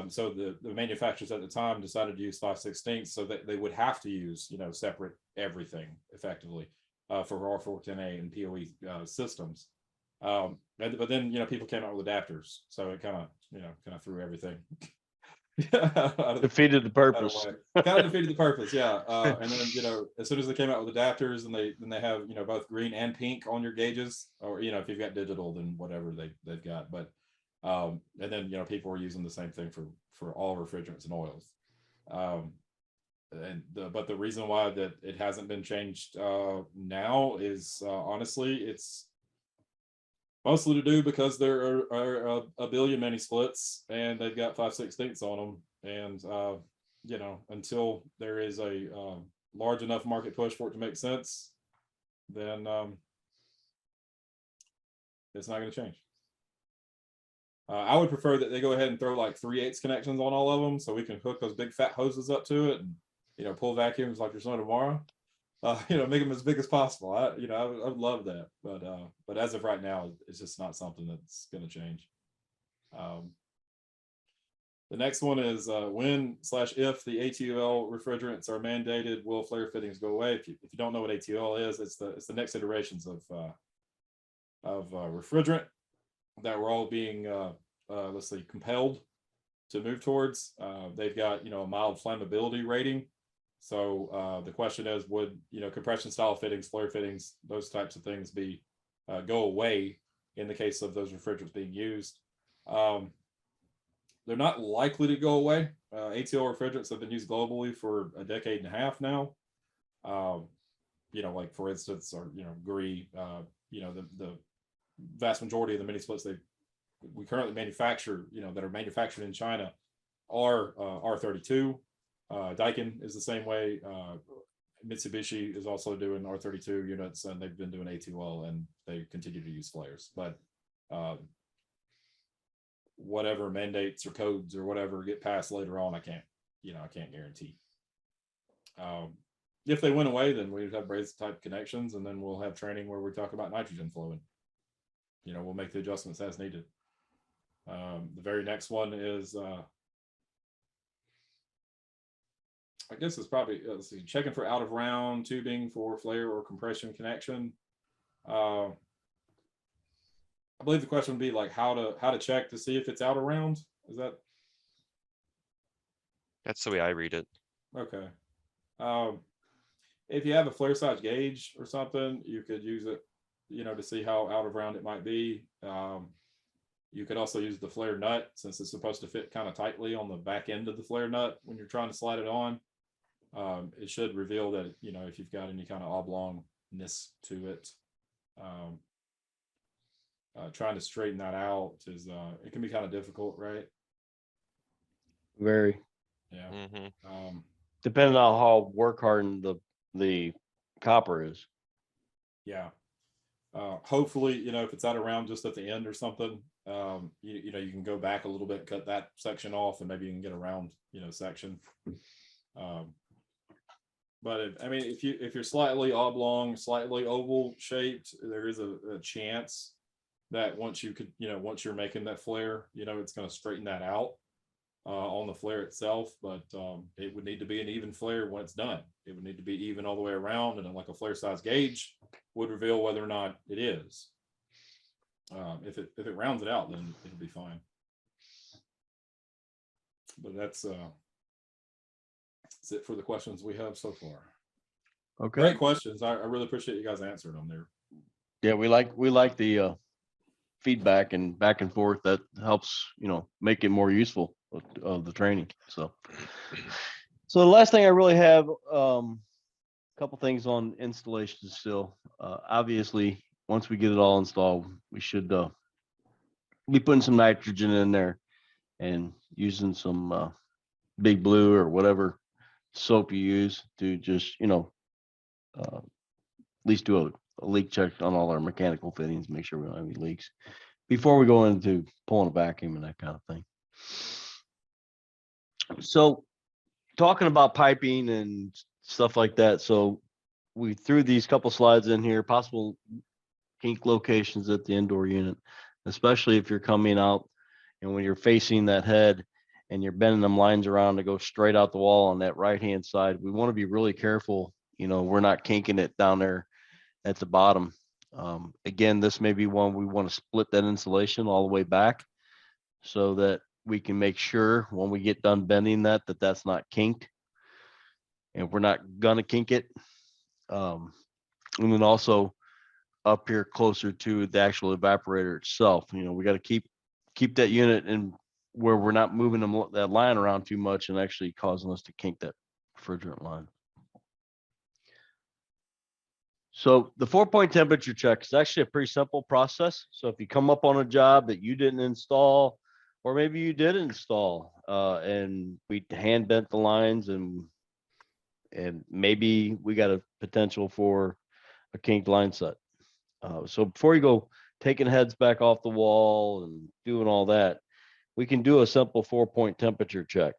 So the manufacturers at the time decided to use 5/16 so that they would have to use separate everything effectively for R410A and POE systems. But then people came out with adapters, so it kind of threw everything. Defeated the purpose. Kind of defeated the purpose, yeah. And then as soon as they came out with adapters, and they have both green and pink on your gauges, or if you've got digital, then whatever they've got. But and then people were using the same thing for all refrigerants and oils. But the reason why that it hasn't been changed now is honestly, it's mostly to do because there are a billion mini splits and they've got 5/16 on them, and until there is a large enough market push for it to make sense, then it's not going to change. I would prefer that they go ahead and throw like 3/8 connections on all of them, so we can hook those big fat hoses up to it and pull vacuums like there's no tomorrow. Make them as big as possible. I would love that, but as of right now, it's just not something that's going to change. The next one is when/if the ATUL refrigerants are mandated, will flare fittings go away? If you don't know what ATUL is, it's the next iterations of refrigerant that we're all being let's say compelled to move towards. They've got a mild flammability rating. So the question is, would compression style fittings, flare fittings, those types of things be go away in the case of those refrigerants being used? They're not likely to go away. ATL refrigerants have been used globally for a decade and a half now. Like for instance, or GRE, the vast majority of the mini splits we currently manufacture, that are manufactured in China are R32. Daikin is the same way. Mitsubishi is also doing R32 units, and they've been doing A2L, and they continue to use flares. But whatever mandates or codes or whatever get passed later on, I can't guarantee. If they went away, then we'd have braze type connections, and then we'll have training where we talk about nitrogen flowing. We'll make the adjustments as needed. The very next one is I guess it's probably let's see, checking for out of round tubing for flare or compression connection. I believe the question would be like how to check to see if it's out of round. Is that? That's the way I read it. Okay. If you have a flare size gauge or something, you could use it, to see how out of round it might be. You could also use the flare nut, since it's supposed to fit kind of tightly on the back end of the flare nut when you're trying to slide it on. It should reveal that, if you've got any kind of oblongness to it. Trying to straighten that out is, it can be kind of difficult, right? Very. Yeah. Mm-hmm. Depending on how work hardened the copper is. Yeah. Hopefully, if it's out around just at the end or something, you can go back a little bit, cut that section off, and maybe you can get around, section. But if you're slightly oblong, slightly oval shaped, there is a chance that once you're making that flare, it's going to straighten that out. on the flare itself, but it would need to be an even flare when it's done. It would need to be even all the way around, and then like a flare size gauge would reveal whether or not it is. If it rounds it out, then it'll be fine. But that's it for the questions we have so far. Okay. Great questions. I really appreciate you guys answering them there. Yeah, we like the feedback and back and forth. That helps, make it more useful of the training. So the last thing I really have, a couple things on installation still. Obviously, once we get it all installed, we should be putting some nitrogen in there and using some Big Blue or whatever soap you use to just, at least do a leak check on all our mechanical fittings, make sure we don't have any leaks before we go into pulling a vacuum and that kind of thing. So talking about piping and stuff like that. So we threw these couple slides in here, possible kink locations at the indoor unit, especially if you're coming out and when you're facing that head and you're bending them lines around to go straight out the wall on that right-hand side. We want to be really careful. We're not kinking it down there at the bottom. Again, this may be one we want to split that insulation all the way back so that we can make sure when we get done bending that's not kinked, and we're not gonna kink it. And then also up here closer to the actual evaporator itself, we got to keep that unit in where we're not moving that line around too much and actually causing us to kink that refrigerant line. So the 4-point temperature check is actually a pretty simple process. So if you come up on a job that you didn't install, or maybe you did install, and we hand bent the lines and maybe we got a potential for a kinked line set. So before you go taking heads back off the wall and doing all that, we can do a simple 4-point temperature check.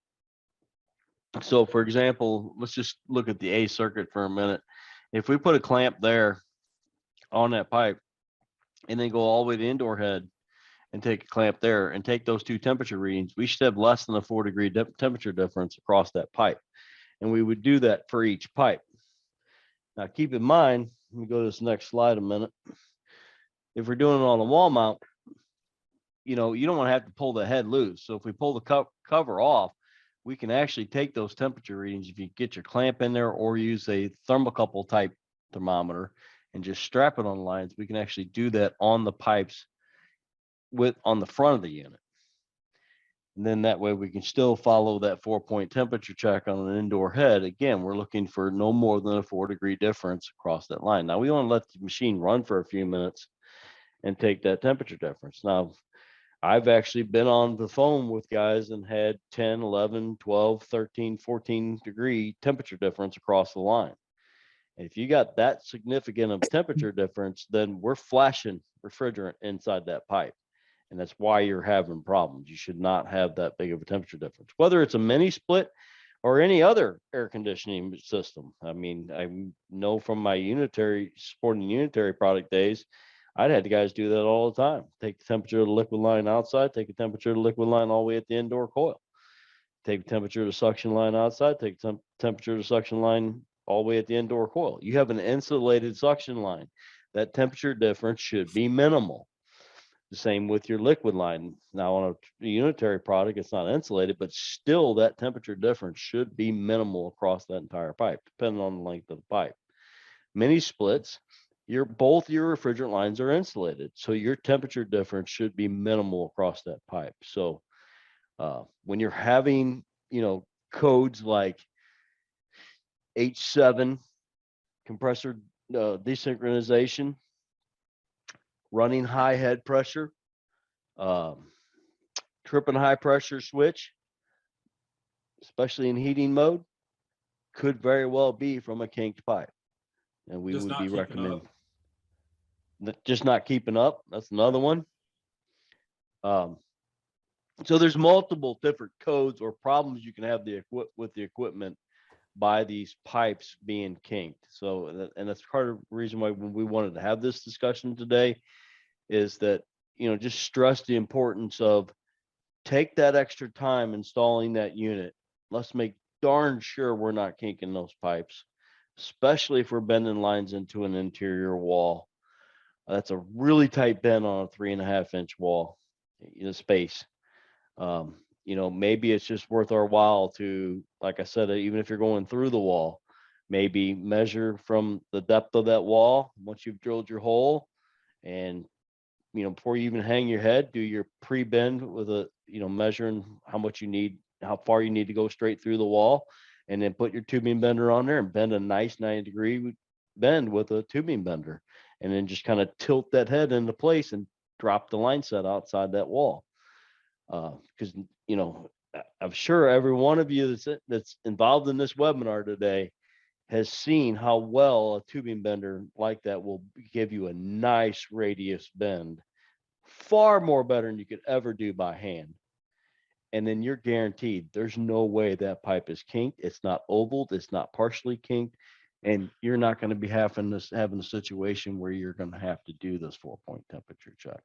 So for example, let's just look at the A circuit for a minute. If we put a clamp there on that pipe and then go all the way to the indoor head and take a clamp there and take those two temperature readings, we should have less than a 4-degree temperature difference across that pipe. And we would do that for each pipe. Now keep in mind, let me go to this next slide a minute. If we're doing it on a wall mount, you don't want to have to pull the head loose. So if we pull the cover off, we can actually take those temperature readings. If you get your clamp in there or use a thermocouple type thermometer and just strap it on the lines, we can actually do that on the pipes on the front of the unit. And then that way we can still follow that 4-point temperature check on an indoor head. Again, we're looking for no more than a 4-degree difference across that line. Now we want to let the machine run for a few minutes and take that temperature difference. Now, I've actually been on the phone with guys and had 10, 11, 12, 13, 14-degree temperature difference across the line. And if you got that significant of temperature difference, then we're flashing refrigerant inside that pipe. And that's why you're having problems. You should not have that big of a temperature difference, whether it's a mini split or any other air conditioning system. I mean, I know from my supporting unitary product days, I'd had the guys do that all the time. Take the temperature of the liquid line outside, take the temperature of the liquid line all the way at the indoor coil. Take the temperature of the suction line outside, take the temperature of the suction line all the way at the indoor coil. You have an insulated suction line. That temperature difference should be minimal. The same with your liquid line. Now on a unitary product, it's not insulated, but still that temperature difference should be minimal across that entire pipe, depending on the length of the pipe. Mini splits, both your refrigerant lines are insulated, so your temperature difference should be minimal across that pipe. So when you're having codes like H7 compressor desynchronization, running high head pressure, tripping high pressure switch, especially in heating mode, could very well be from a kinked pipe, and we would be recommending just not keeping up. That's another one. So there's multiple different codes or problems you can have with the equipment by these pipes being kinked. So, and that's part of the reason why when we wanted to have this discussion today is that, just stress the importance of take that extra time installing that unit. Let's make darn sure we're not kinking those pipes, especially if we're bending lines into an interior wall. That's a really tight bend on a 3.5-inch wall in a space. Maybe it's just worth our while to, like I said, even if you're going through the wall, maybe measure from the depth of that wall once you've drilled your hole, and before you even hang your head, do your pre-bend with measuring how much you need, how far you need to go straight through the wall, and then put your tubing bender on there and bend a nice 90-degree bend with a tubing bender, and then just kind of tilt that head into place and drop the line set outside that wall. Because I'm sure every one of you that's involved in this webinar today has seen how well a tubing bender like that will give you a nice radius bend, far more better than you could ever do by hand. And then you're guaranteed there's no way that pipe is kinked. It's not ovaled. It's not partially kinked. And you're not going to be having a situation where you're going to have to do this 4-point temperature check.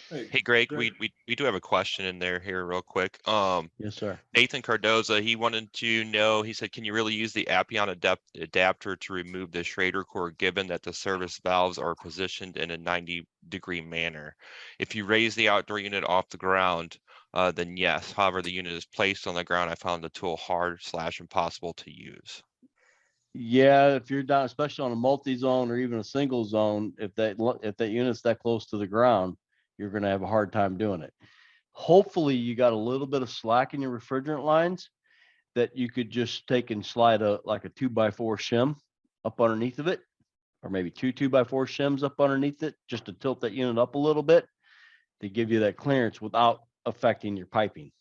Hey, Greg, we do have a question in there here real quick. Yes, sir. Nathan Cardoza, he wanted to know, he said, can you really use the Appion adapter to remove the Schrader core given that the service valves are positioned in a 90-degree manner? If you raise the outdoor unit off the ground, then yes. However, the unit is placed on the ground. I found the tool hard/impossible to use. Yeah, if you're down, especially on a multi-zone or even a single zone, if that unit's that close to the ground, you're going to have a hard time doing it. Hopefully you got a little bit of slack in your refrigerant lines that you could just take and slide like a 2x4 shim up underneath of it, or maybe 2x4 shims up underneath it, just to tilt that unit up a little bit to give you that clearance without affecting your piping.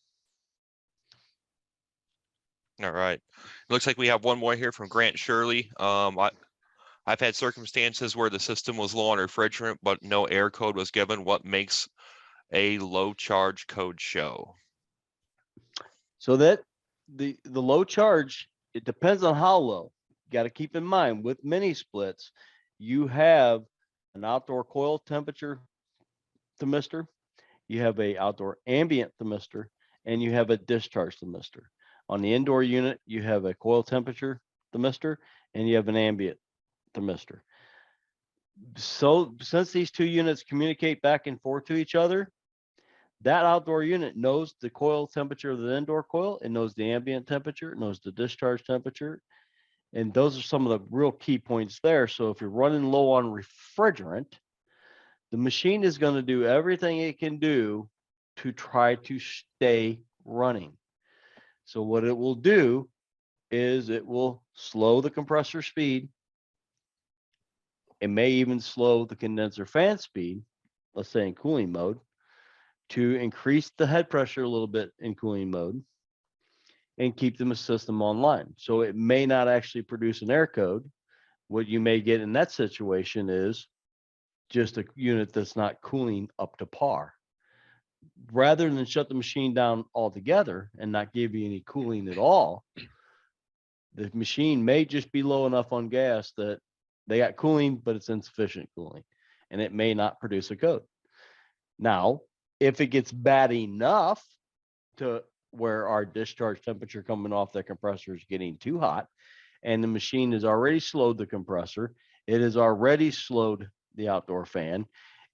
All right. Looks like we have one more here from Grant Shirley. I've had circumstances where the system was low on refrigerant, but no air code was given. What makes a low charge code show? So that the low charge, it depends on how low. You got to keep in mind with mini splits, you have an outdoor coil temperature thermistor, you have a outdoor ambient thermistor, and you have a discharge thermistor. On the indoor unit, you have a coil temperature thermistor and you have an ambient thermistor. So since these two units communicate back and forth to each other, that outdoor unit knows the coil temperature of the indoor coil. It knows the ambient temperature. It knows the discharge temperature. And those are some of the real key points there. So if you're running low on refrigerant, the machine is going to do everything it can do to try to stay running. So what it will do is it will slow the compressor speed. It may even slow the condenser fan speed, let's say in cooling mode, to increase the head pressure a little bit in cooling mode and keep the system online. So it may not actually produce an air code. What you may get in that situation is just a unit that's not cooling up to par. Rather than shut the machine down altogether and not give you any cooling at all, the machine may just be low enough on gas that they got cooling, but it's insufficient cooling, and it may not produce a code. Now, if it gets bad enough to where our discharge temperature coming off the compressor is getting too hot, and the machine has already slowed the compressor, it has already slowed the outdoor fan,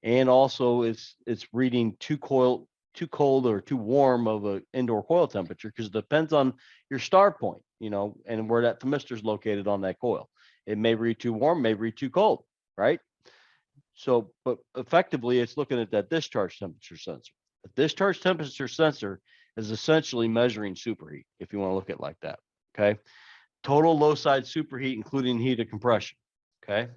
and also it's reading too cold or too warm of an indoor coil temperature, because it depends on your start point, and where that thermistor is located on that coil. It may read too warm, may read too cold, right? So, but effectively, it's looking at that discharge temperature sensor. The discharge temperature sensor is essentially measuring superheat, if you want to look at it like that. Okay. Total low side superheat, including heat of compression. Okay.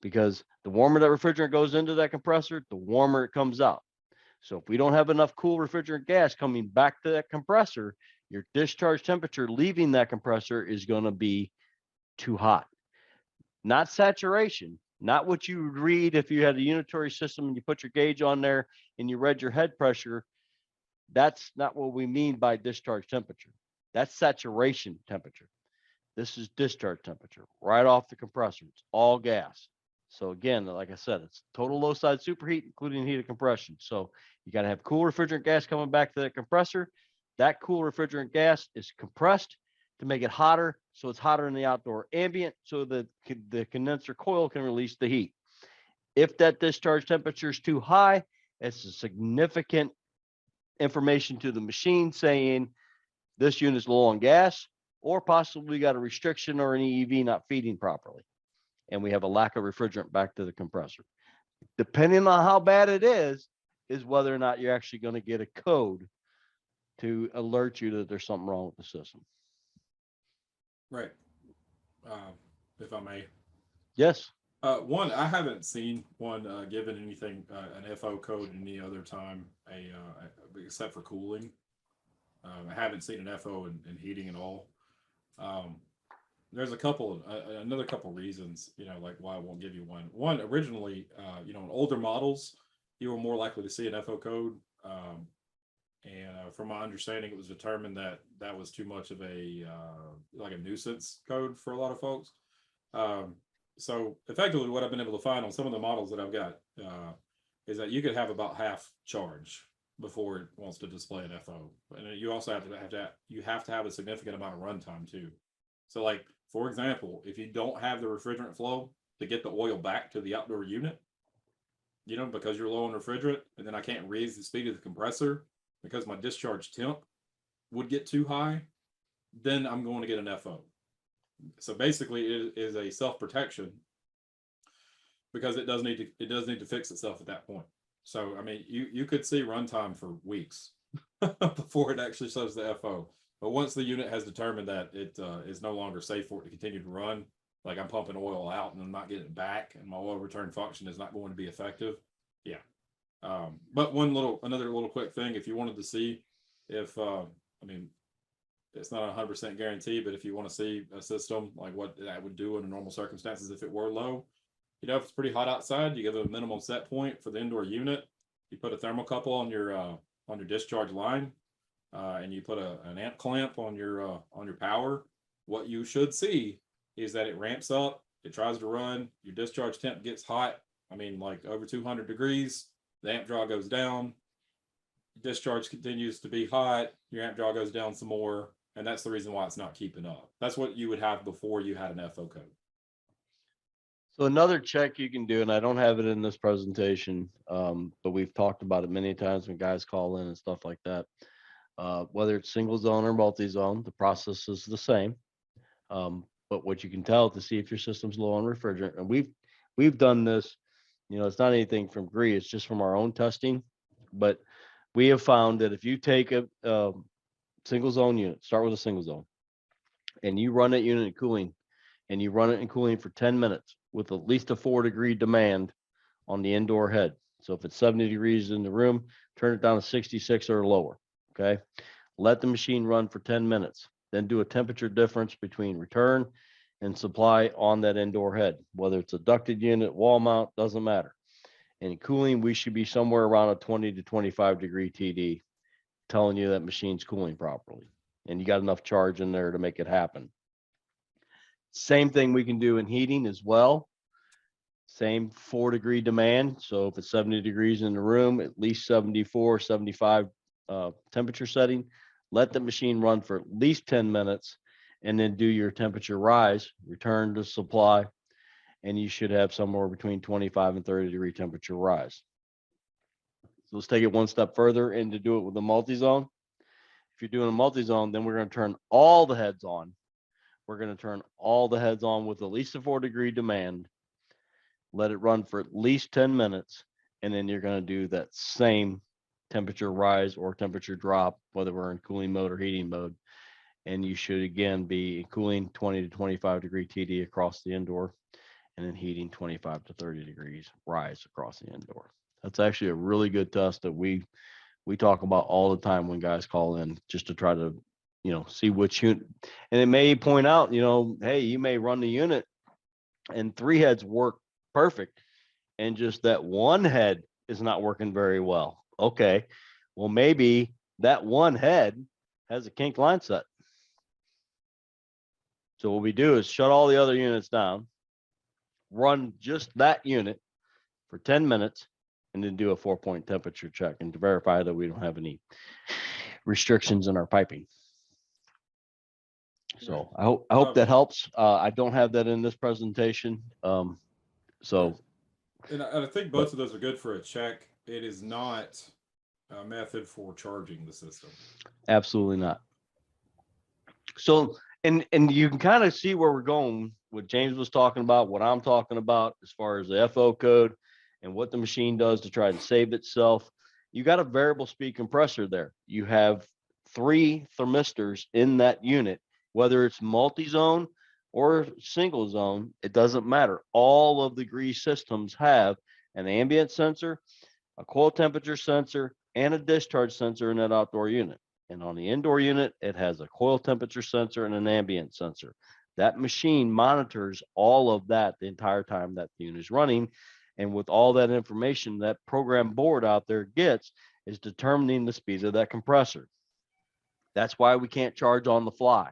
Because the warmer that refrigerant goes into that compressor, the warmer it comes out. So if we don't have enough cool refrigerant gas coming back to that compressor, your discharge temperature leaving that compressor is going to be too hot. Not saturation, not what you would read if you had a unitary system and you put your gauge on there and you read your head pressure. That's not what we mean by discharge temperature. That's saturation temperature. This is discharge temperature right off the compressor. It's all gas. So again, like I said, it's total low side superheat, including heated compression. So you got to have cool refrigerant gas coming back to that compressor. That cool refrigerant gas is compressed to make it hotter. So it's hotter in the outdoor ambient so that the condenser coil can release the heat. If that discharge temperature is too high, it's a significant information to the machine saying this unit's low on gas, or possibly got a restriction or an EEV not feeding properly. And we have a lack of refrigerant back to the compressor. Depending on how bad it is whether or not you're actually going to get a code to alert you that there's something wrong with the system. Right. If I may. Yes. One, I haven't seen one given anything an FO code any other time, except for cooling. I haven't seen an FO in heating at all. There's another couple reasons, like why I won't give you one. One, originally, in older models, you were more likely to see an FO code. And from my understanding, it was determined that that was too much of like a nuisance code for a lot of folks. So effectively what I've been able to find on some of the models that I've got is that you could have about half charge before it wants to display an FO. And you also have to have a significant amount of runtime too. So like, for example, if you don't have the refrigerant flow to get the oil back to the outdoor unit, because you're low on refrigerant, and then I can't raise the speed of the compressor because my discharge temp would get too high, then I'm going to get an FO. So basically it is a self-protection because it does need to fix itself at that point. So, I mean, you could see runtime for weeks before it actually shows the FO. But once the unit has determined that it is no longer safe for it to continue to run, like I'm pumping oil out and I'm not getting it back and my oil return function is not going to be effective. Yeah. But another little quick thing, if you wanted to see if, it's not 100% guarantee, but if you want to see a system, like what that would do under normal circumstances, if it were low, if it's pretty hot outside, you give it a minimum set point for the indoor unit. You put a thermocouple on your discharge line, and you put an amp clamp on your power. What you should see is that it ramps up, it tries to run, your discharge temp gets hot. I mean, like over 200 degrees, the amp draw goes down, discharge continues to be hot, your amp draw goes down some more, and that's the reason why it's not keeping up. That's what you would have before you had an FO code. So another check you can do, and I don't have it in this presentation, but we've talked about it many times when guys call in and stuff like that. Whether it's single zone or multi-zone, the process is the same. But what you can tell to see if your system's low on refrigerant, and we've done this, it's not anything from GRE, it's just from our own testing. But we have found that if you take a single zone unit, start with a single zone, and you run that unit in cooling, and you run it in cooling for 10 minutes with at least a 4-degree demand on the indoor head. So if it's 70 degrees in the room, turn it down to 66 or lower. Okay. Let the machine run for 10 minutes. Then do a temperature difference between return and supply on that indoor head, whether it's a ducted unit, wall mount, doesn't matter. And in cooling, we should be somewhere around a 20 to 25 degree TD, telling you that machine's cooling properly. And you got enough charge in there to make it happen. Same thing we can do in heating as well. Same 4-degree demand. So if it's 70 degrees in the room, at least 74, 75 temperature setting, let the machine run for at least 10 minutes and then do your temperature rise, return to supply, and you should have somewhere between 25 and 30 degree temperature rise. So let's take it one step further and to do it with a multi-zone. If you're doing a multi-zone, then we're going to turn all the heads on. We're going to turn all the heads on with at least a 4-degree demand. Let it run for at least 10 minutes. And then you're going to do that same temperature rise or temperature drop, whether we're in cooling mode or heating mode. And you should again be cooling 20 to 25 degree TD across the indoor, and then heating 25 to 30 degrees rise across the indoor. That's actually a really good test that we talk about all the time when guys call in, just to try to, see which unit. And it may point out, hey, you may run the unit and 3 heads work perfect, and just that one head is not working very well. Okay, well, maybe that one head has a kink line set. So what we do is shut all the other units down, run just that unit for 10 minutes and then do a 4-point temperature check and to verify that we don't have any restrictions in our piping. So I hope that helps. I don't have that in this presentation. So. And I think both of those are good for a check. It is not a method for charging the system. Absolutely not. So, and you can kind of see where we're going, what James was talking about, what I'm talking about as far as the FO code and what the machine does to try to save itself. You got a variable speed compressor there. You have 3 thermistors in that unit, whether it's multi-zone or single zone, it doesn't matter. All of the grease systems have an ambient sensor, a coil temperature sensor, and a discharge sensor in that outdoor unit. And on the indoor unit, it has a coil temperature sensor and an ambient sensor. That machine monitors all of that the entire time that the unit is running. And with all that information that program board out there gets is determining the speed of that compressor. That's why we can't charge on the fly,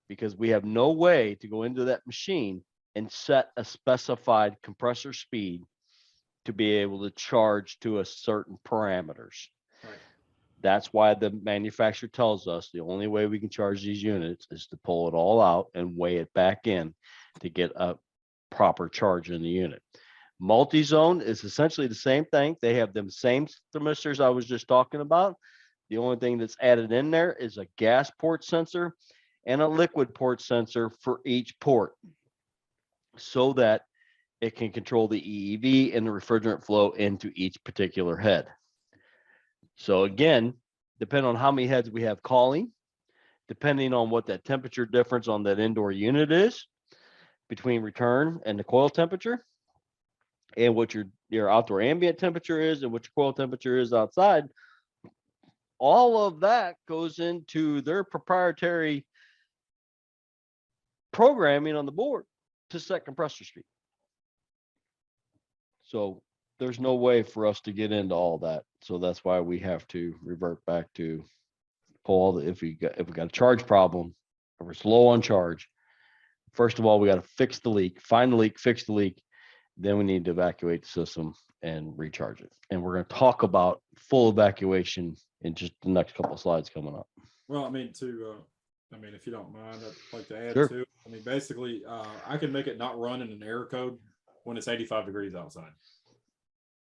because we have no way to go into that machine and set a specified compressor speed to be able to charge to a certain parameters. Right. That's why the manufacturer tells us the only way we can charge these units is to pull it all out and weigh it back in to get a proper charge in the unit. Multi-zone is essentially the same thing. They have them same thermistors I was just talking about. The only thing that's added in there is a gas port sensor and a liquid port sensor for each port so that it can control the EEV and the refrigerant flow into each particular head. So again, depending on how many heads we have calling, depending on what that temperature difference on that indoor unit is between return and the coil temperature, and what your outdoor ambient temperature is and what your coil temperature is outside, all of that goes into their proprietary programming on the board to set compressor speed. So there's no way for us to get into all that. So that's why we have to revert back to Paul. If we got a charge problem, or it's low on charge, first of all, we got to fix the leak, find the leak, fix the leak. Then we need to evacuate the system and recharge it. And we're going to talk about full evacuation in just the next couple of slides coming up. Well, I mean, if you don't mind, I'd like to add Sure. to. I mean, basically, I can make it not run in an error code when it's 85 degrees outside.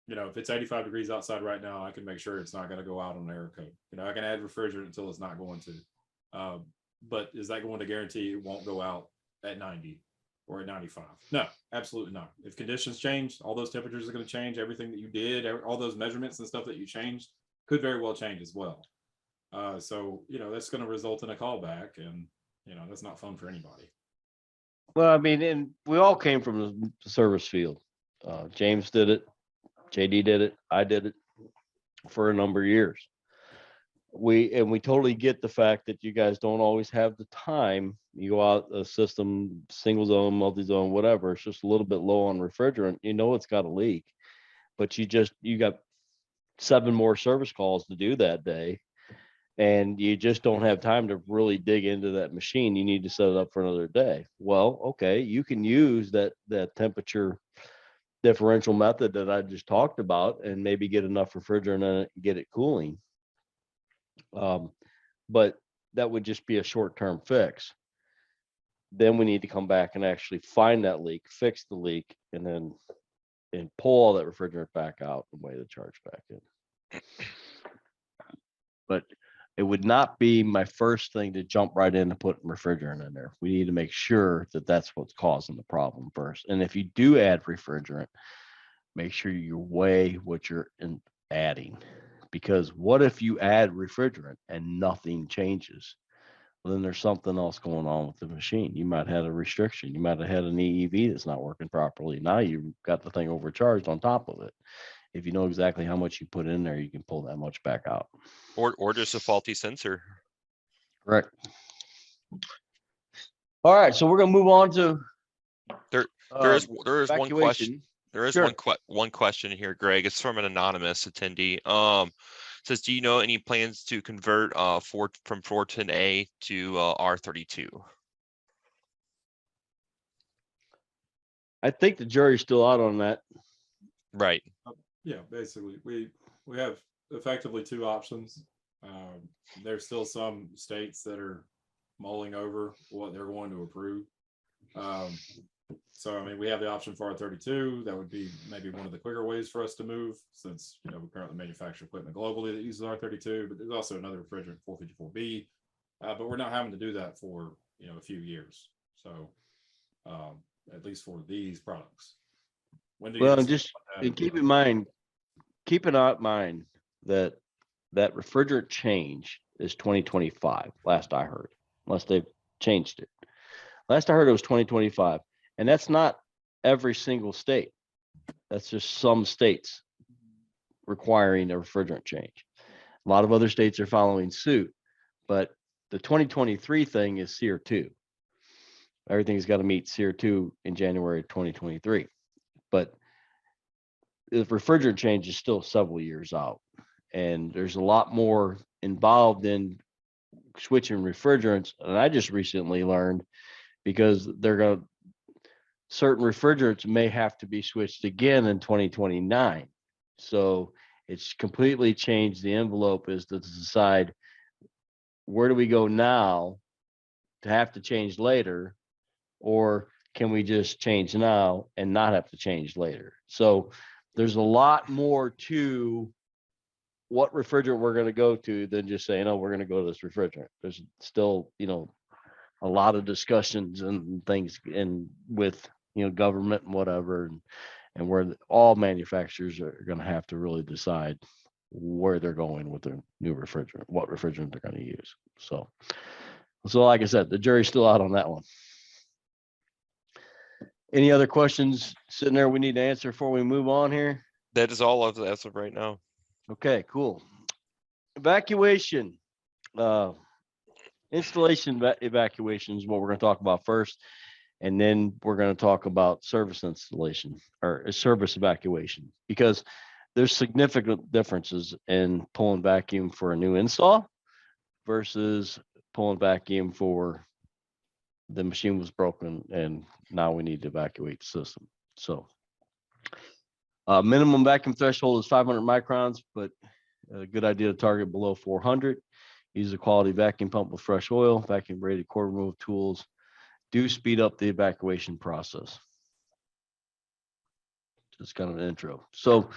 You know, if it's 85 degrees outside right now, I can make sure it's not going to go out on an error code. You know, I can add refrigerant until it's not going to. But is that going to guarantee it won't go out at 90 or at 95? No, absolutely not. If conditions change, all those temperatures are going to change. Everything that you did, all those measurements and stuff that you changed could very well change as well. So, you know, that's going to result in a callback, and, you know, that's not fun for anybody. Well, I mean, and we all came from the service field. James did it. JD did it. I did it for a number of years. We totally get the fact that you guys don't always have the time. You go out a system, single zone, multi-zone, whatever. It's just a little bit low on refrigerant. You know, it's got a leak, but you got 7 more service calls to do that day. And you just don't have time to really dig into that machine. You need to set it up for another day. Well, okay, you can use that temperature differential method that I just talked about and maybe get enough refrigerant in it and get it cooling. But that would just be a short-term fix. Then we need to come back and actually find that leak, fix the leak, and pull all that refrigerant back out and weigh the charge back in. But it would not be my first thing to jump right in and put refrigerant in there. We need to make sure that that's what's causing the problem first. And if you do add refrigerant, make sure you weigh what you're adding. Because what if you add refrigerant and nothing changes? Well, then there's something else going on with the machine. You might have a restriction. You might have had an EEV that's not working properly. Now you've got the thing overcharged on top of it. If you know exactly how much you put in there, you can pull that much back out. Or just a faulty sensor. Correct. All right, so we're gonna move on to There is one question. evacuation. There is Sure. one question here, Greg. It's from an anonymous attendee. Says, do you know any plans to convert from 410A to R32? I think the jury's still out on that. Right. Yeah, basically, we have effectively two options. There's still some states that are mulling over what they're going to approve. So I mean, we have the option for R32. That would be maybe one of the quicker ways for us to move, since we currently manufacture equipment globally that uses R32. But there's also another refrigerant, 454B. But we're not having to do that for a few years. So at least for these products. When do you Well, and decide just what that and keep is? in mind, keep in mind that that refrigerant change is 2025. Last I heard, unless they've changed it. Last I heard, it was 2025, and that's not every single state. That's just some states requiring a refrigerant change. A lot of other states are following suit, but the 2023 thing is SEER 2. Everything's got to meet SEER 2 in January of 2023. But the refrigerant change is still several years out. And there's a lot more involved in switching refrigerants. And I just recently learned, because certain refrigerants may have to be switched again in 2029. So it's completely changed the envelope as to decide, where do we go now to have to change later, or can we just change now and not have to change later? So there's a lot more to what refrigerant we're going to go to than just saying, oh, we're going to go to this refrigerant. There's still, a lot of discussions and things with, government and whatever, and where all manufacturers are going to have to really decide where they're going with their new refrigerant, what refrigerant they're going to use. So like I said, the jury's still out on that one. Any other questions sitting there we need to answer before we move on here? That is all of as of right now. Okay, cool. Evacuation. Installation evacuation is what we're going to talk about first. And then we're going to talk about service installation or service evacuation, because there's significant differences in pulling vacuum for a new install versus pulling vacuum for the machine was broken and now we need to evacuate the system. So minimum vacuum threshold is 500 microns, but a good idea to target below 400. Use a quality vacuum pump with fresh oil. Vacuum rated core remove tools do speed up the evacuation process. Just kind of an intro. So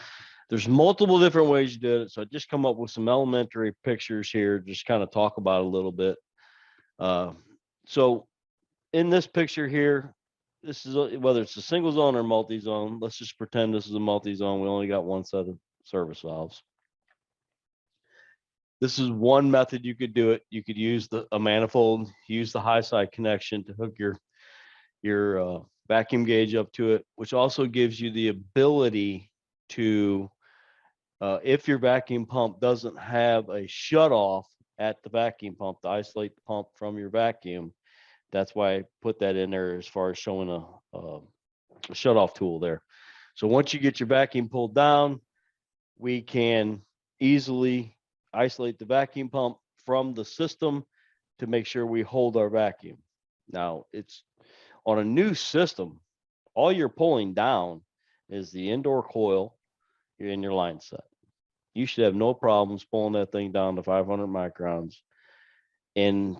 there's multiple different ways you do it. So I just come up with some elementary pictures here, just kind of talk about it a little bit. So in this picture here, this is whether it's a single zone or multi-zone. Let's just pretend this is a multi-zone. We only got one set of service valves. This is one method you could do it. You could use a manifold, use the high side connection to hook your vacuum gauge up to it, which also gives you the ability to, if your vacuum pump doesn't have a shut off at the vacuum pump to isolate the pump from your vacuum. That's why I put that in there as far as showing a shut off tool there. So once you get your vacuum pulled down, we can easily isolate the vacuum pump from the system to make sure we hold our vacuum. Now, it's on a new system, all you're pulling down is the indoor coil in your line set. You should have no problems pulling that thing down to 500 microns in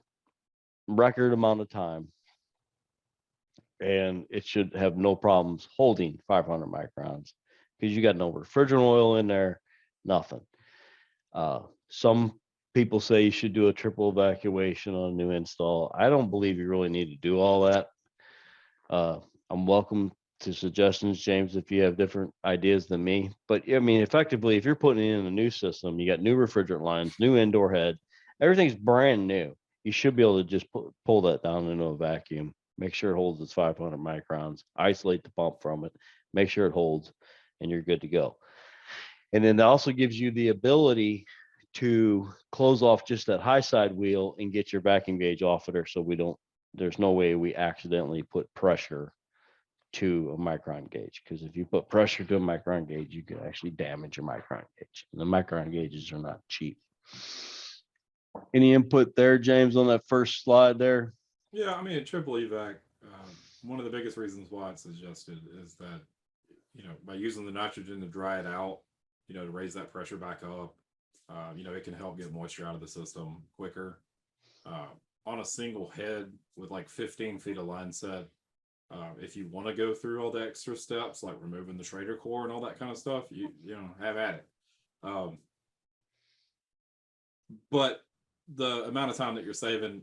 record amount of time. And it should have no problems holding 500 microns because you got no refrigerant oil in there, nothing. Some people say you should do a triple evacuation on a new install. I don't believe you really need to do all that. I'm welcome to suggestions, James, if you have different ideas than me. But I mean, effectively, if you're putting in a new system, you got new refrigerant lines, new indoor head, everything's brand new. You should be able to just pull that down into a vacuum, make sure it holds its 500 microns, isolate the pump from it, make sure it holds, and you're good to go. And then it also gives you the ability to close off just that high side wheel and get your vacuum gauge off of there, so there's no way we accidentally put pressure to a micron gauge, because if you put pressure to a micron gauge, you can actually damage your micron gauge. And the micron gauges are not cheap. Any input there, James, on that first slide there? Yeah, I mean, a triple evac, one of the biggest reasons why it's suggested is that, by using the nitrogen to dry it out, to raise that pressure back up, it can help get moisture out of the system quicker. On a single head with like 15 feet of line set, if you want to go through all the extra steps, like removing the Schrader core and all that kind of stuff, have at it. But the amount of time that you're saving,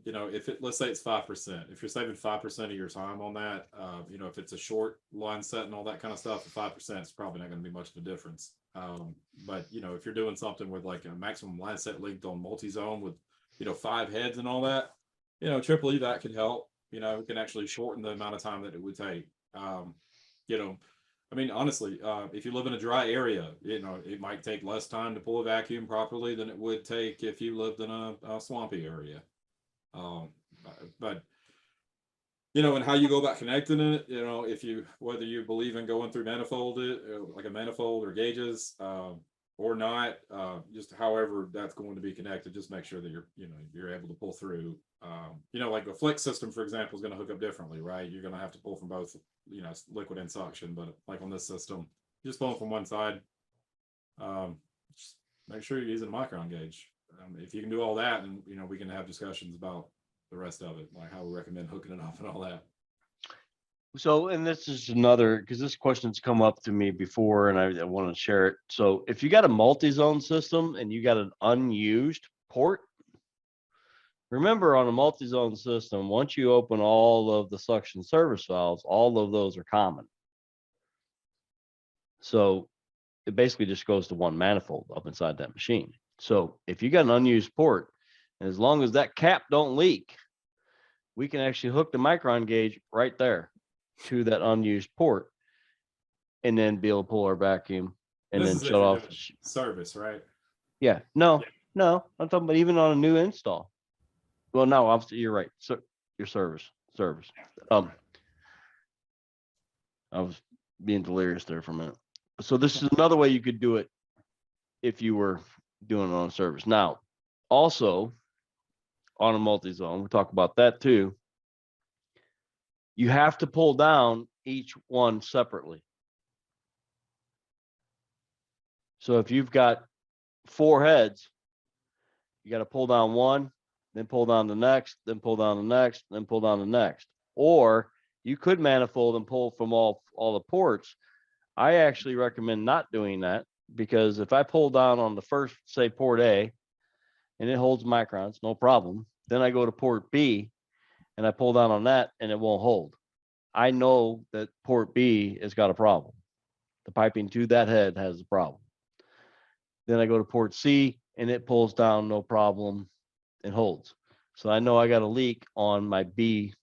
let's say it's 5%, if you're saving 5% of your time on that, if it's a short line set and all that kind of stuff, 5% is probably not going to be much of a difference. But if you're doing something with like a maximum line set linked on multi-zone with, 5 heads and all that, triple evac can help. It can actually shorten the amount of time that it would take. Honestly, if you live in a dry area, it might take less time to pull a vacuum properly than it would take if you lived in a swampy area. But and how you go about connecting it, whether you believe in going through manifold, like a manifold or gauges, or not, just however that's going to be connected, just make sure that you're able to pull through. Like a flex system, for example, is going to hook up differently, right? You're going to have to pull from both, liquid and suction, but like on this system, just pulling from one side. Just make sure you're using a micron gauge. If you can do all that, and we can have discussions about the rest of it, like how we recommend hooking it up and all that. So, and this is another, because this question's come up to me before and I want to share it. So if you got a multi-zone system and you got an unused port, remember on a multi-zone system, once you open all of the suction service valves, all of those are common. So it basically just goes to one manifold up inside that machine. So if you got an unused port, and as long as that cap don't leak, we can actually hook the micron gauge right there to that unused port and then be able to pull our vacuum and This then is if shut you're off. doing service, right? Yeah, no, I'm talking about even on a new install. Well, no, obviously you're right. So your service. I was being delirious there for a minute. So this is another way you could do it if you were doing it on service. Now, also on a multi-zone, we'll talk about that too. You have to pull down each one separately. So if you've got 4 heads, you got to pull down one, then pull down the next, then pull down the next, then pull down the next. Or you could manifold and pull from all the ports. I actually recommend not doing that, because if I pull down on the first, say port A, and it holds microns, no problem. Then I go to port B and I pull down on that and it won't hold. I know that port B has got a problem. The piping to that head has a problem. Then I go to port C and it pulls down, no problem, and holds. So I know I got a leak on my B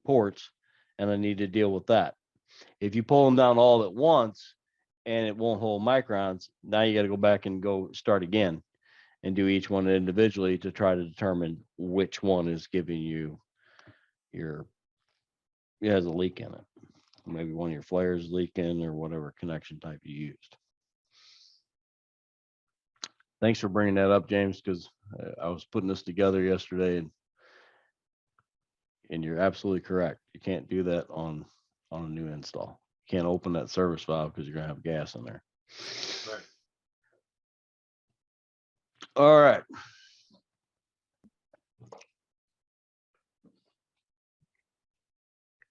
ports and I need to deal with that. If you pull them down all at once and it won't hold microns, now you got to go back and go start again and do each one individually to try to determine which one is giving you it has a leak in it. Maybe one of your flares leaking or whatever connection type you used. Thanks for bringing that up, James, because I was putting this together yesterday and you're absolutely correct. You can't do that on a new install. You can't open that service valve because you're going to have gas in there. Right. All right.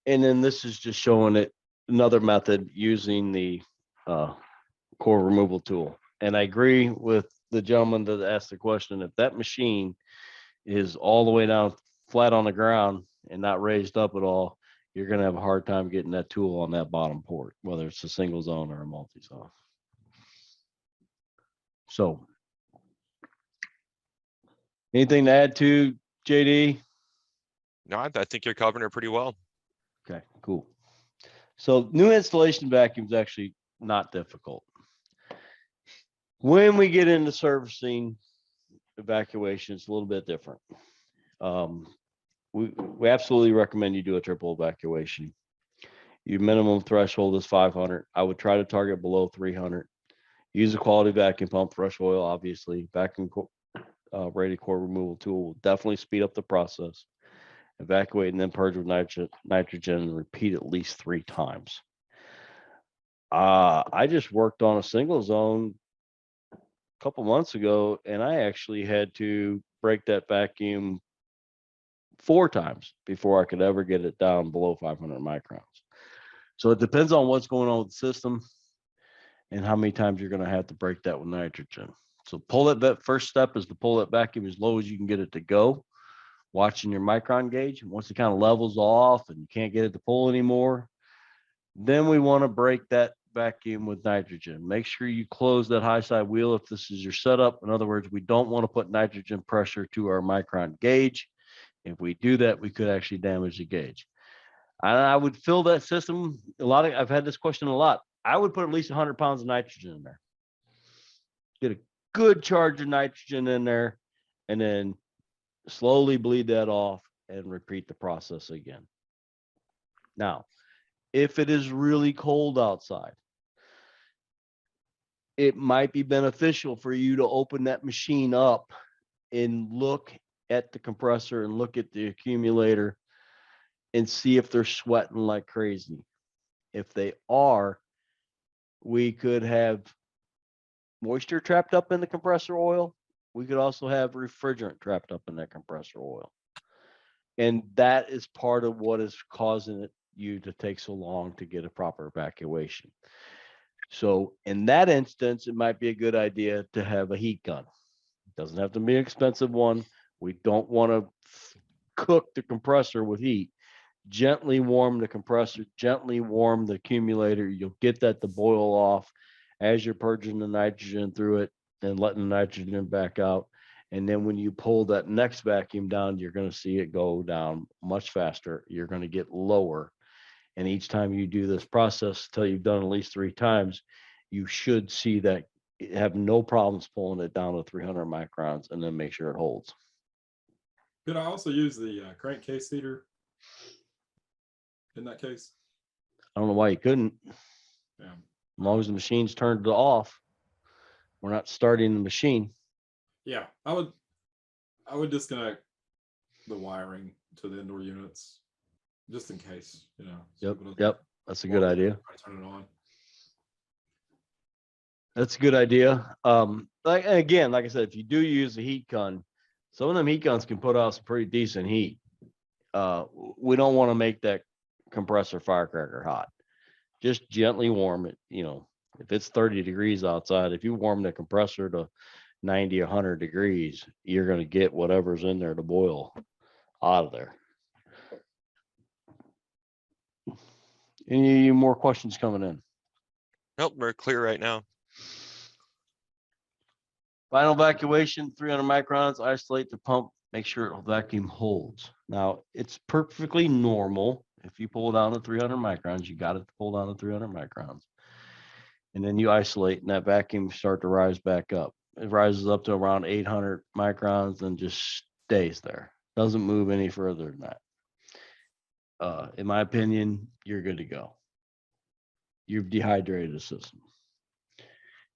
And then this is just showing it another method using the core removal tool. And I agree with the gentleman that asked the question. If that machine is all the way down flat on the ground and not raised up at all, you're going to have a hard time getting that tool on that bottom port, whether it's a single zone or a multi-zone. So anything to add to, JD? No, I think you're covering it pretty well. Okay, cool. So new installation vacuum is actually not difficult. When we get into servicing evacuation, it's a little bit different. We absolutely recommend you do a triple evacuation. Your minimum threshold is 500. I would try to target below 300. Use a quality vacuum pump, fresh oil, obviously. Vacuum rated core removal tool will definitely speed up the process. evacuate and then purge with nitrogen and repeat at least 3 times. I just worked on a single zone a couple months ago, and I actually had to break that vacuum 4 times before I could ever get it down below 500 microns. So it depends on what's going on with the system and how many times you're going to have to break that with nitrogen. So pull it back. First step is to pull that vacuum as low as you can get it to go, watching your micron gauge. Once it kind of levels off and you can't get it to pull anymore, then we want to break that vacuum with nitrogen. Make sure you close that high side wheel if this is your setup. In other words, we don't want to put nitrogen pressure to our micron gauge. If we do that, we could actually damage the gauge. And I would fill that system. I've had this question a lot. I would put at least 100 pounds of nitrogen in there. Get a good charge of nitrogen in there, and then slowly bleed that off and repeat the process again. Now, if it is really cold outside, it might be beneficial for you to open that machine up and look at the compressor and look at the accumulator and see if they're sweating like crazy. If they are, we could have moisture trapped up in the compressor oil. We could also have refrigerant trapped up in that compressor oil. And that is part of what is causing you to take so long to get a proper evacuation. So in that instance, it might be a good idea to have a heat gun. It doesn't have to be an expensive one. We don't want to cook the compressor with heat. Gently warm the compressor, gently warm the accumulator. You'll get that to boil off as you're purging the nitrogen through it and letting the nitrogen back out. And then when you pull that next vacuum down, you're going to see it go down much faster. You're going to get lower. And each time you do this process till you've done at least 3 times, you should see that have no problems pulling it down to 300 microns and then make sure it holds. Could I also use the crankcase heater in that case? I don't know why you couldn't. Yeah. As long as the machine's turned off, we're not starting the machine. Yeah, I would disconnect the wiring to the indoor units just in case, you know. so people don't Yep. That's a good walk idea. over and turn it on. That's a good idea. Like I said, if you do use a heat gun, some of them heat guns can put out some pretty decent heat. We don't want to make that compressor firecracker hot. Just gently warm it. You know, if it's 30 degrees outside, if you warm the compressor to 90 or 100 degrees, you're going to get whatever's in there to boil out of there. Any more questions coming in? Nope, we're clear right now. Final evacuation, 300 microns, isolate the pump, make sure the vacuum holds. Now, it's perfectly normal. If you pull down to 300 microns, you got it to pull down to 300 microns. And then you isolate and that vacuum start to rise back up. It rises up to around 800 microns and just stays there. Doesn't move any further than that. In my opinion, you're good to go. You've dehydrated the system.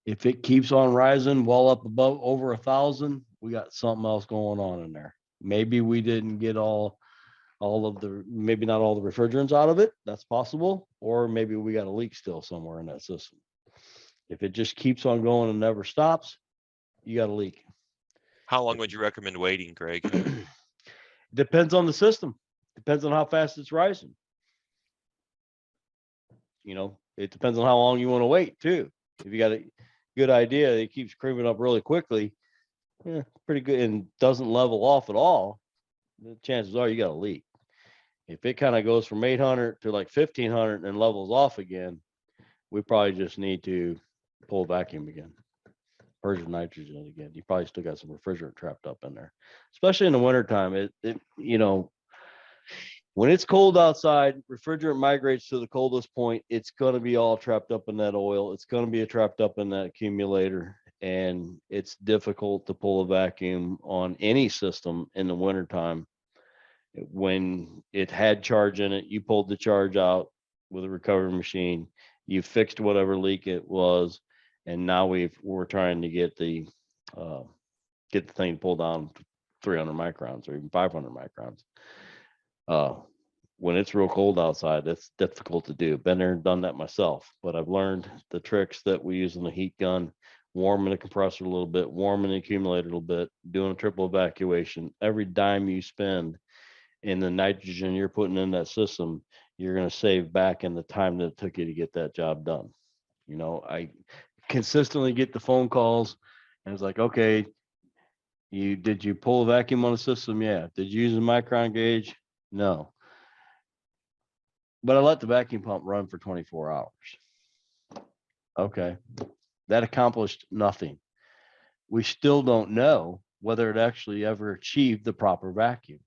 If it keeps on rising well up above over 1,000, we got something else going on in there. Maybe we didn't get maybe not all the refrigerants out of it. That's possible. Or maybe we got a leak still somewhere in that system. If it just keeps on going and never stops, you got a leak. How long would you recommend waiting, Greg? Depends on the system. Depends on how fast it's rising. You know, it depends on how long you want to wait too. If you got a good idea, it keeps creeping up really quickly. Yeah, pretty good, and doesn't level off at all. The chances are you got a leak. If it kind of goes from 800 to like 1,500 and levels off again, we probably just need to pull vacuum again, purge the nitrogen again. You probably still got some refrigerant trapped up in there, especially in the wintertime. You know, when it's cold outside, refrigerant migrates to the coldest point. It's going to be all trapped up in that oil. It's going to be trapped up in that accumulator. And it's difficult to pull a vacuum on any system in the wintertime. When it had charge in it, you pulled the charge out with a recovery machine. You fixed whatever leak it was. And now we're trying to get the thing pulled down to 300 microns or even 500 microns. Uh, when it's real cold outside, it's difficult to do. Been there and done that myself, but I've learned the tricks that we use in the heat gun, warming the compressor a little bit, warming the accumulator a little bit, doing a triple evacuation. Every dime you spend in the nitrogen you're putting in that system, you're going to save back in the time that it took you to get that job done. You know, I consistently get the phone calls and it's like, okay, did you pull a vacuum on the system? Yeah. Did you use a micron gauge? No. But I let the vacuum pump run for 24 hours. Okay. That accomplished nothing. We still don't know whether it actually ever achieved the proper vacuum.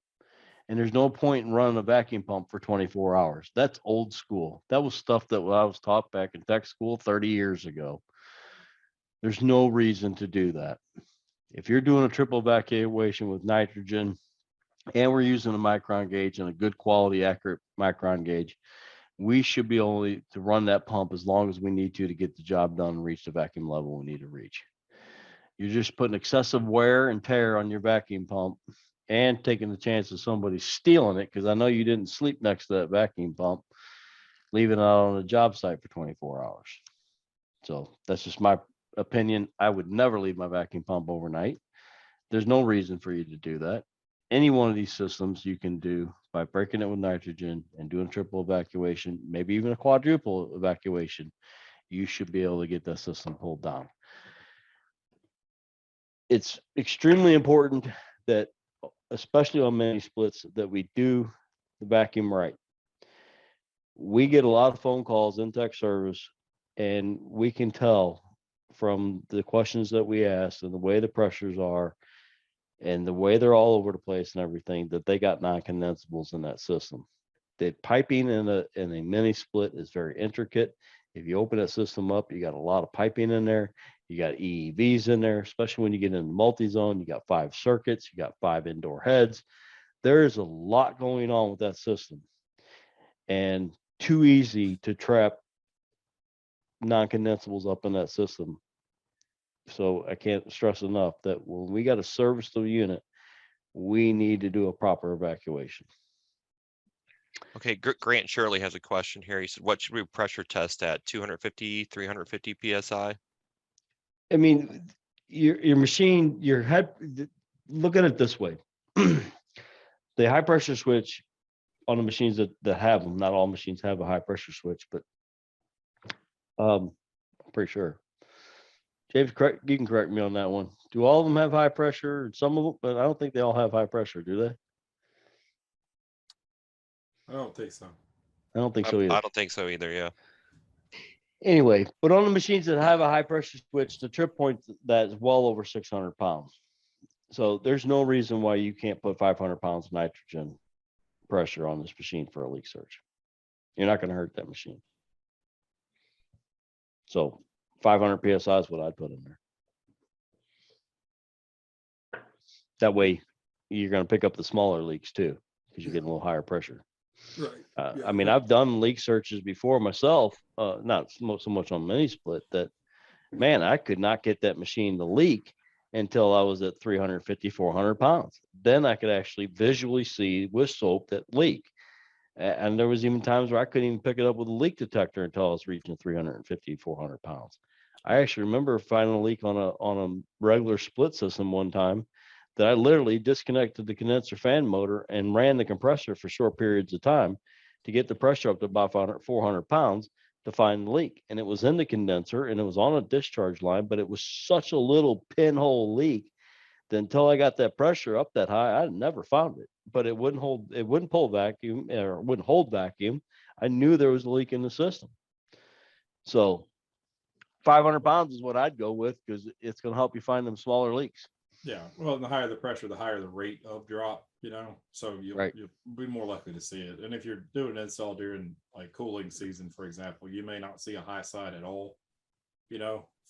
And there's no point in running a vacuum pump for 24 hours. That's old school. That was stuff that I was taught back in tech school 30 years ago. There's no reason to do that. If you're doing a triple evacuation with nitrogen and we're using a micron gauge and a good quality, accurate micron gauge, we should be able to run that pump as long as we need to get the job done and reach the vacuum level we need to reach. You're just putting excessive wear and tear on your vacuum pump and taking the chance of somebody stealing it, because I know you didn't sleep next to that vacuum pump, leaving it out on a job site for 24 hours. So that's just my opinion. I would never leave my vacuum pump overnight. There's no reason for you to do that. Any one of these systems you can do by breaking it with nitrogen and doing triple evacuation, maybe even a quadruple evacuation, you should be able to get that system pulled down. It's extremely important that, especially on mini splits, that we do the vacuum right. We get a lot of phone calls in tech service, and we can tell from the questions that we ask and the way the pressures are and the way they're all over the place and everything, that they got non-condensables in that system. The piping in a mini split is very intricate. If you open that system up, you got a lot of piping in there. You got EEVs in there, especially when you get into multi-zone. You got 5 circuits, you got 5 indoor heads. There is a lot going on with that system, and too easy to trap non-condensables up in that system. So I can't stress enough that when we got to service the unit, we need to do a proper evacuation. Okay, Grant Shirley has a question here. He said, what should we pressure test at? 250, 350 PSI? I mean, your machine, your head, look at it this way. The high pressure switch on the machines that have them, not all machines have a high pressure switch, but I'm pretty sure. James, you can correct me on that one. Do all of them have high pressure? Some of them, but I don't think they all have high pressure, do they? I don't think so. I don't think so either. I don't think so either. Yeah. Anyway, but on the machines that have a high pressure switch, the trip point that is well over 600 pounds. So there's no reason why you can't put 500 pounds of nitrogen pressure on this machine for a leak search. You're not going to hurt that machine. So 500 PSI is what I'd put in there. That way you're going to pick up the smaller leaks too, because you're getting a little higher pressure. Right. I mean, I've done leak searches before myself, not so much on mini split, that, man, I could not get that machine to leak until I was at 350, 400 pounds. Then I could actually visually see with soap that leak. And there was even times where I couldn't even pick it up with a leak detector until I was reaching 350, 400 pounds. I actually remember finding a leak on a regular split system one time that I literally disconnected the condenser fan motor and ran the compressor for short periods of time to get the pressure up to about 400 pounds to find the leak. And it was in the condenser and it was on a discharge line, but it was such a little pinhole leak that until I got that pressure up that high, I never found it. But it wouldn't pull vacuum, or wouldn't hold vacuum. I knew there was a leak in the system. So 500 pounds is what I'd go with, because it's going to help you find them smaller leaks. Yeah. Well, the higher the pressure, the higher the rate of drop, so Right. you'll be more likely to see it. And if you're doing an install during like cooling season, for example, you may not see a high side at all,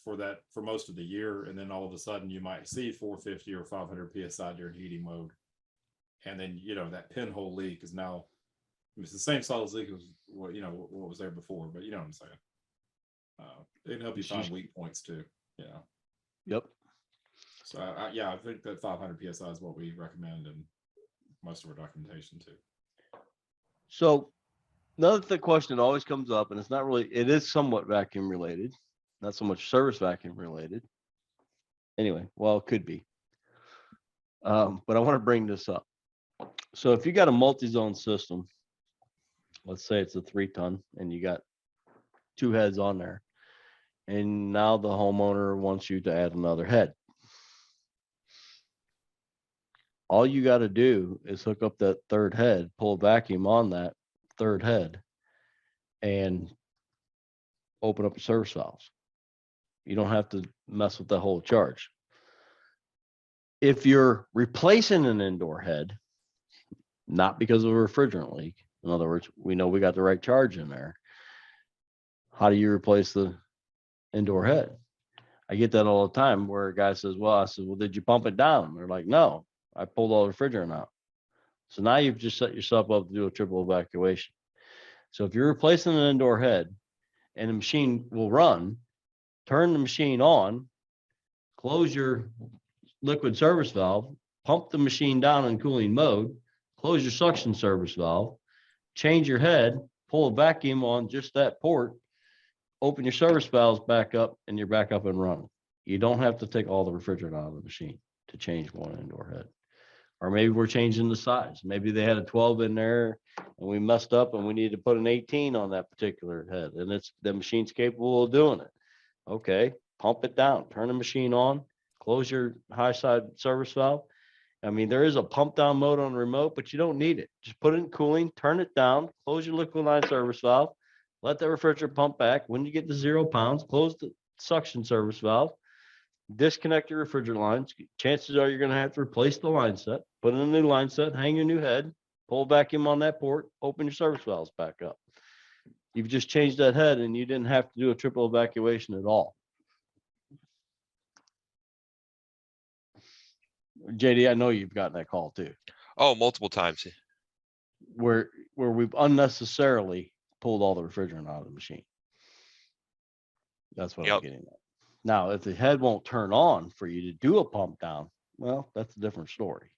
for most of the year. And then all of a sudden you might see 450 or 500 PSI during heating mode. And then, that pinhole leak is now, it's the same solid leak as what was there before, but you know what I'm saying? It can help you find weak points too. Yep. So I think that 500 PSI is what we recommend in most of our documentation too. So another question that always comes up, and it's not really, it is somewhat vacuum related, not so much service vacuum related. Anyway, well, it could be. But I want to bring this up. So if you got a multi-zone system, let's say it's a 3-ton and you got 2 heads on there, and now the homeowner wants you to add another head. All you got to do is hook up that 3rd head, pull a vacuum on that 3rd head, and open up your service valves. You don't have to mess with the whole charge. If you're replacing an indoor head, not because of a refrigerant leak, in other words, we know we got the right charge in there. How do you replace the indoor head? I get that all the time where a guy says, well, I said, well, did you pump it down? They're like, no, I pulled all the refrigerant out. So now you've just set yourself up to do a triple evacuation. So if you're replacing an indoor head and the machine will run, turn the machine on, close your liquid service valve, pump the machine down in cooling mode, close your suction service valve, change your head, pull a vacuum on just that port, open your service valves back up, and you're back up and running. You don't have to take all the refrigerant out of the machine to change one indoor head. Or maybe we're changing the size. Maybe they had a 12 in there and we messed up and we need to put an 18 on that particular head, and it's the machine's capable of doing it. Okay, pump it down, turn the machine on, close your high side service valve. I mean, there is a pump down mode on the remote, but you don't need it. Just put it in cooling, turn it down, close your liquid line service valve, let the refrigerant pump back. When you get to 0 pounds, close the suction service valve, disconnect your refrigerant lines. Chances are you're going to have to replace the line set, put in a new line set, hang your new head, pull vacuum on that port, open your service valves back up. You've just changed that head and you didn't have to do a triple evacuation at all. JD, I know you've gotten that call too, Oh, multiple times. where we've unnecessarily pulled all the refrigerant out of the machine. That's what I'm Yep. getting at. Now, if the head won't turn on for you to do a pump down, well, that's a different story.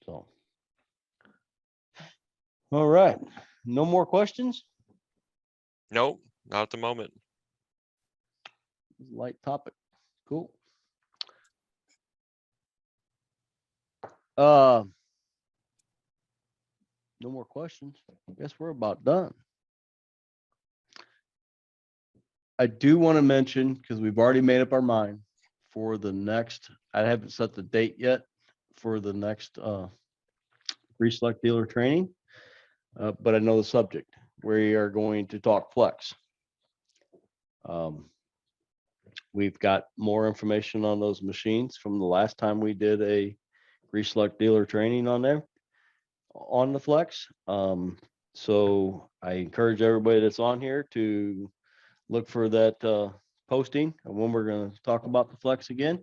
So, all right. No more questions? Nope, not at the moment. Light topic. Cool. No more questions. I guess we're about done. I do want to mention, because we've already made up our mind for the next, I haven't set the date yet for the next pre-select dealer training, but I know the subject. We are going to talk flex. We've got more information on those machines from the last time we did a pre-select dealer training on there, on the flex. So I encourage everybody that's on here to look for that posting and when we're going to talk about the flex again.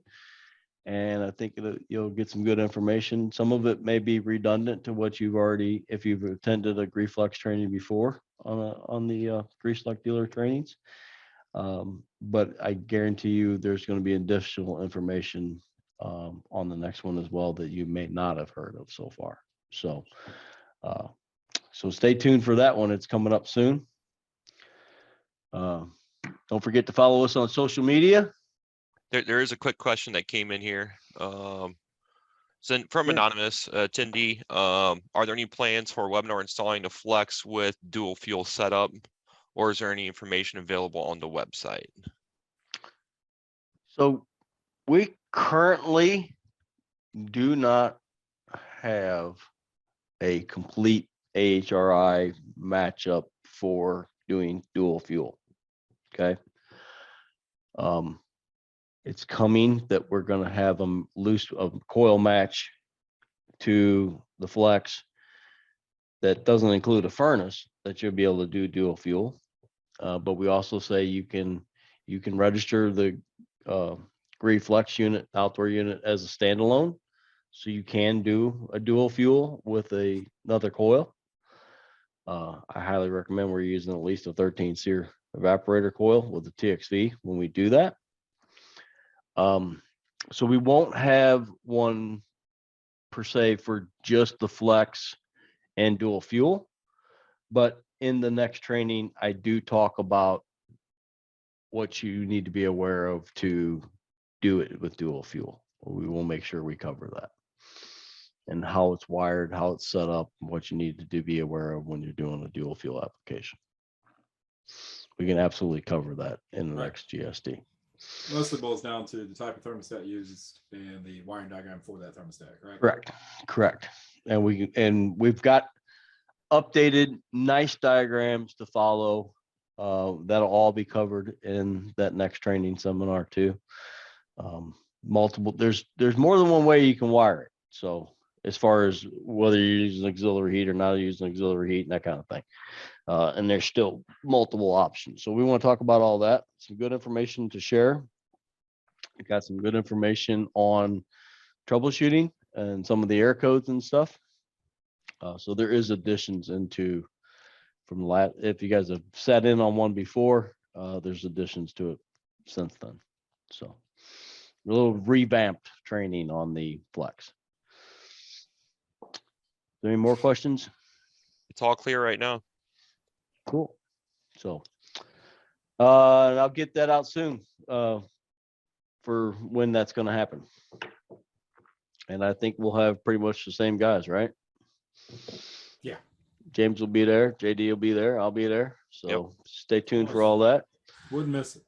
And I think you'll get some good information. Some of it may be redundant to what you've already, if you've attended a Reflex training before on the Reflex dealer trainings. But I guarantee you there's going to be additional information on the next one as well that you may not have heard of so far. So stay tuned for that one. It's coming up soon. Don't forget to follow us on social media. There is a quick question that came in here. So from anonymous attendee, are there any plans for webinar installing the Flex with dual fuel setup, or is there any information available on the website? So we currently do not have a complete AHRI matchup for doing dual fuel. Okay. It's coming that we're going to have a coil match to the Flex that doesn't include a furnace that you'll be able to do dual fuel. But we also say you can register the Reflex unit, outdoor unit, as a standalone. So you can do a dual fuel with another coil. I highly recommend we're using at least a 13 SEER evaporator coil with the TXV when we do that. So we won't have one per se for just the flex and dual fuel. But in the next training, I do talk about what you need to be aware of to do it with dual fuel. We will make sure we cover that. And how it's wired, how it's set up, what you need to do be aware of when you're doing a dual fuel application. We can absolutely cover that in the Right. next GSD. Mostly boils down to the type of thermostat used and the wiring diagram for that thermostat, correct? Correct. And we've got updated nice diagrams to follow. That'll all be covered in that next training seminar too. Multiple, there's more than one way you can wire it. So as far as whether you're using auxiliary heat or not using auxiliary heat and that kind of thing. And there's still multiple options. So we want to talk about all that. Some good information to share. We got some good information on troubleshooting and some of the air codes and stuff. So there is additions into from if you guys have sat in on one before, there's additions to it since then. So a little revamped training on the flex. Any more questions? It's all clear right now. Cool. So and I'll get that out soon for when that's going to happen. And I think we'll have pretty much the same guys, right? Yeah. James will be there. JD will be there. I'll be there. So stay tuned for all that. Wouldn't miss it.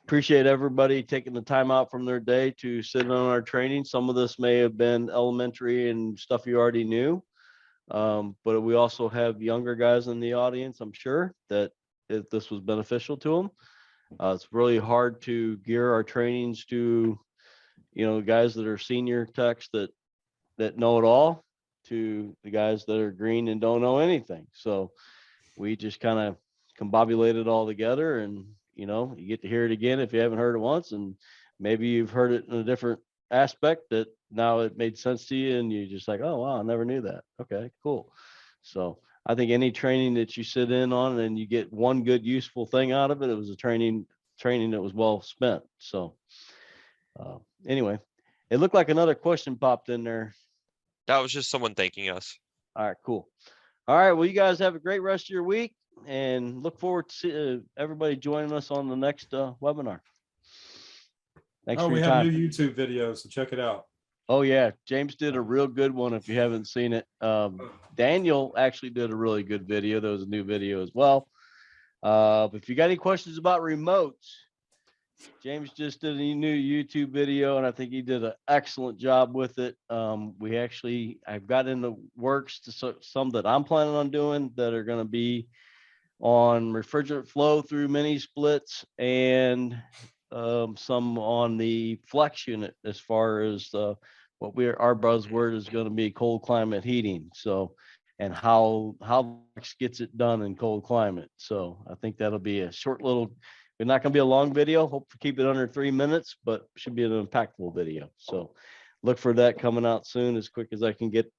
Appreciate everybody taking the time out from their day to sit in on our training. Some of this may have been elementary and stuff you already knew. But we also have younger guys in the audience, I'm sure, that if this was beneficial to them. It's really hard to gear our trainings to, guys that are senior techs that know it all, to the guys that are green and don't know anything. So we just kind of combobulate it all together, and you get to hear it again if you haven't heard it once, and maybe you've heard it in a different aspect that now it made sense to you and you're just like, oh wow, I never knew that. Okay, cool. So I think any training that you sit in on and you get one good useful thing out of it, it was a training that was well spent. So anyway, it looked like another question popped in there. That was just someone thanking us. All right, cool. All right, well, you guys have a great rest of your week and look forward to everybody joining us on the next webinar. Thanks for your time. We have new YouTube videos, so check it out. Oh yeah, James did a real good one. If you haven't seen it, Daniel actually did a really good video. There was a new video as well. If you got any questions about remotes, James just did a new YouTube video, and I think he did an excellent job with it. I've got in the works to some that I'm planning on doing that are going to be on refrigerant flow through mini splits and some on the flex unit as far as our buzzword is going to be cold climate heating. So, and how flex gets it done in cold climate. So I think that'll be a short little, it's not going to be a long video. Hope to keep it under 3 minutes, but should be an impactful video. So look for that coming out soon as quick as I can get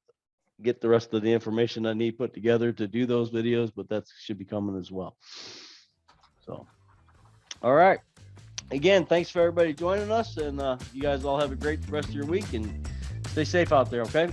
the rest of the information I need put together to do those videos, but that should be coming as well. So, all right. Again, thanks for everybody joining us, and you guys all have a great rest of your week and stay safe out there. Okay.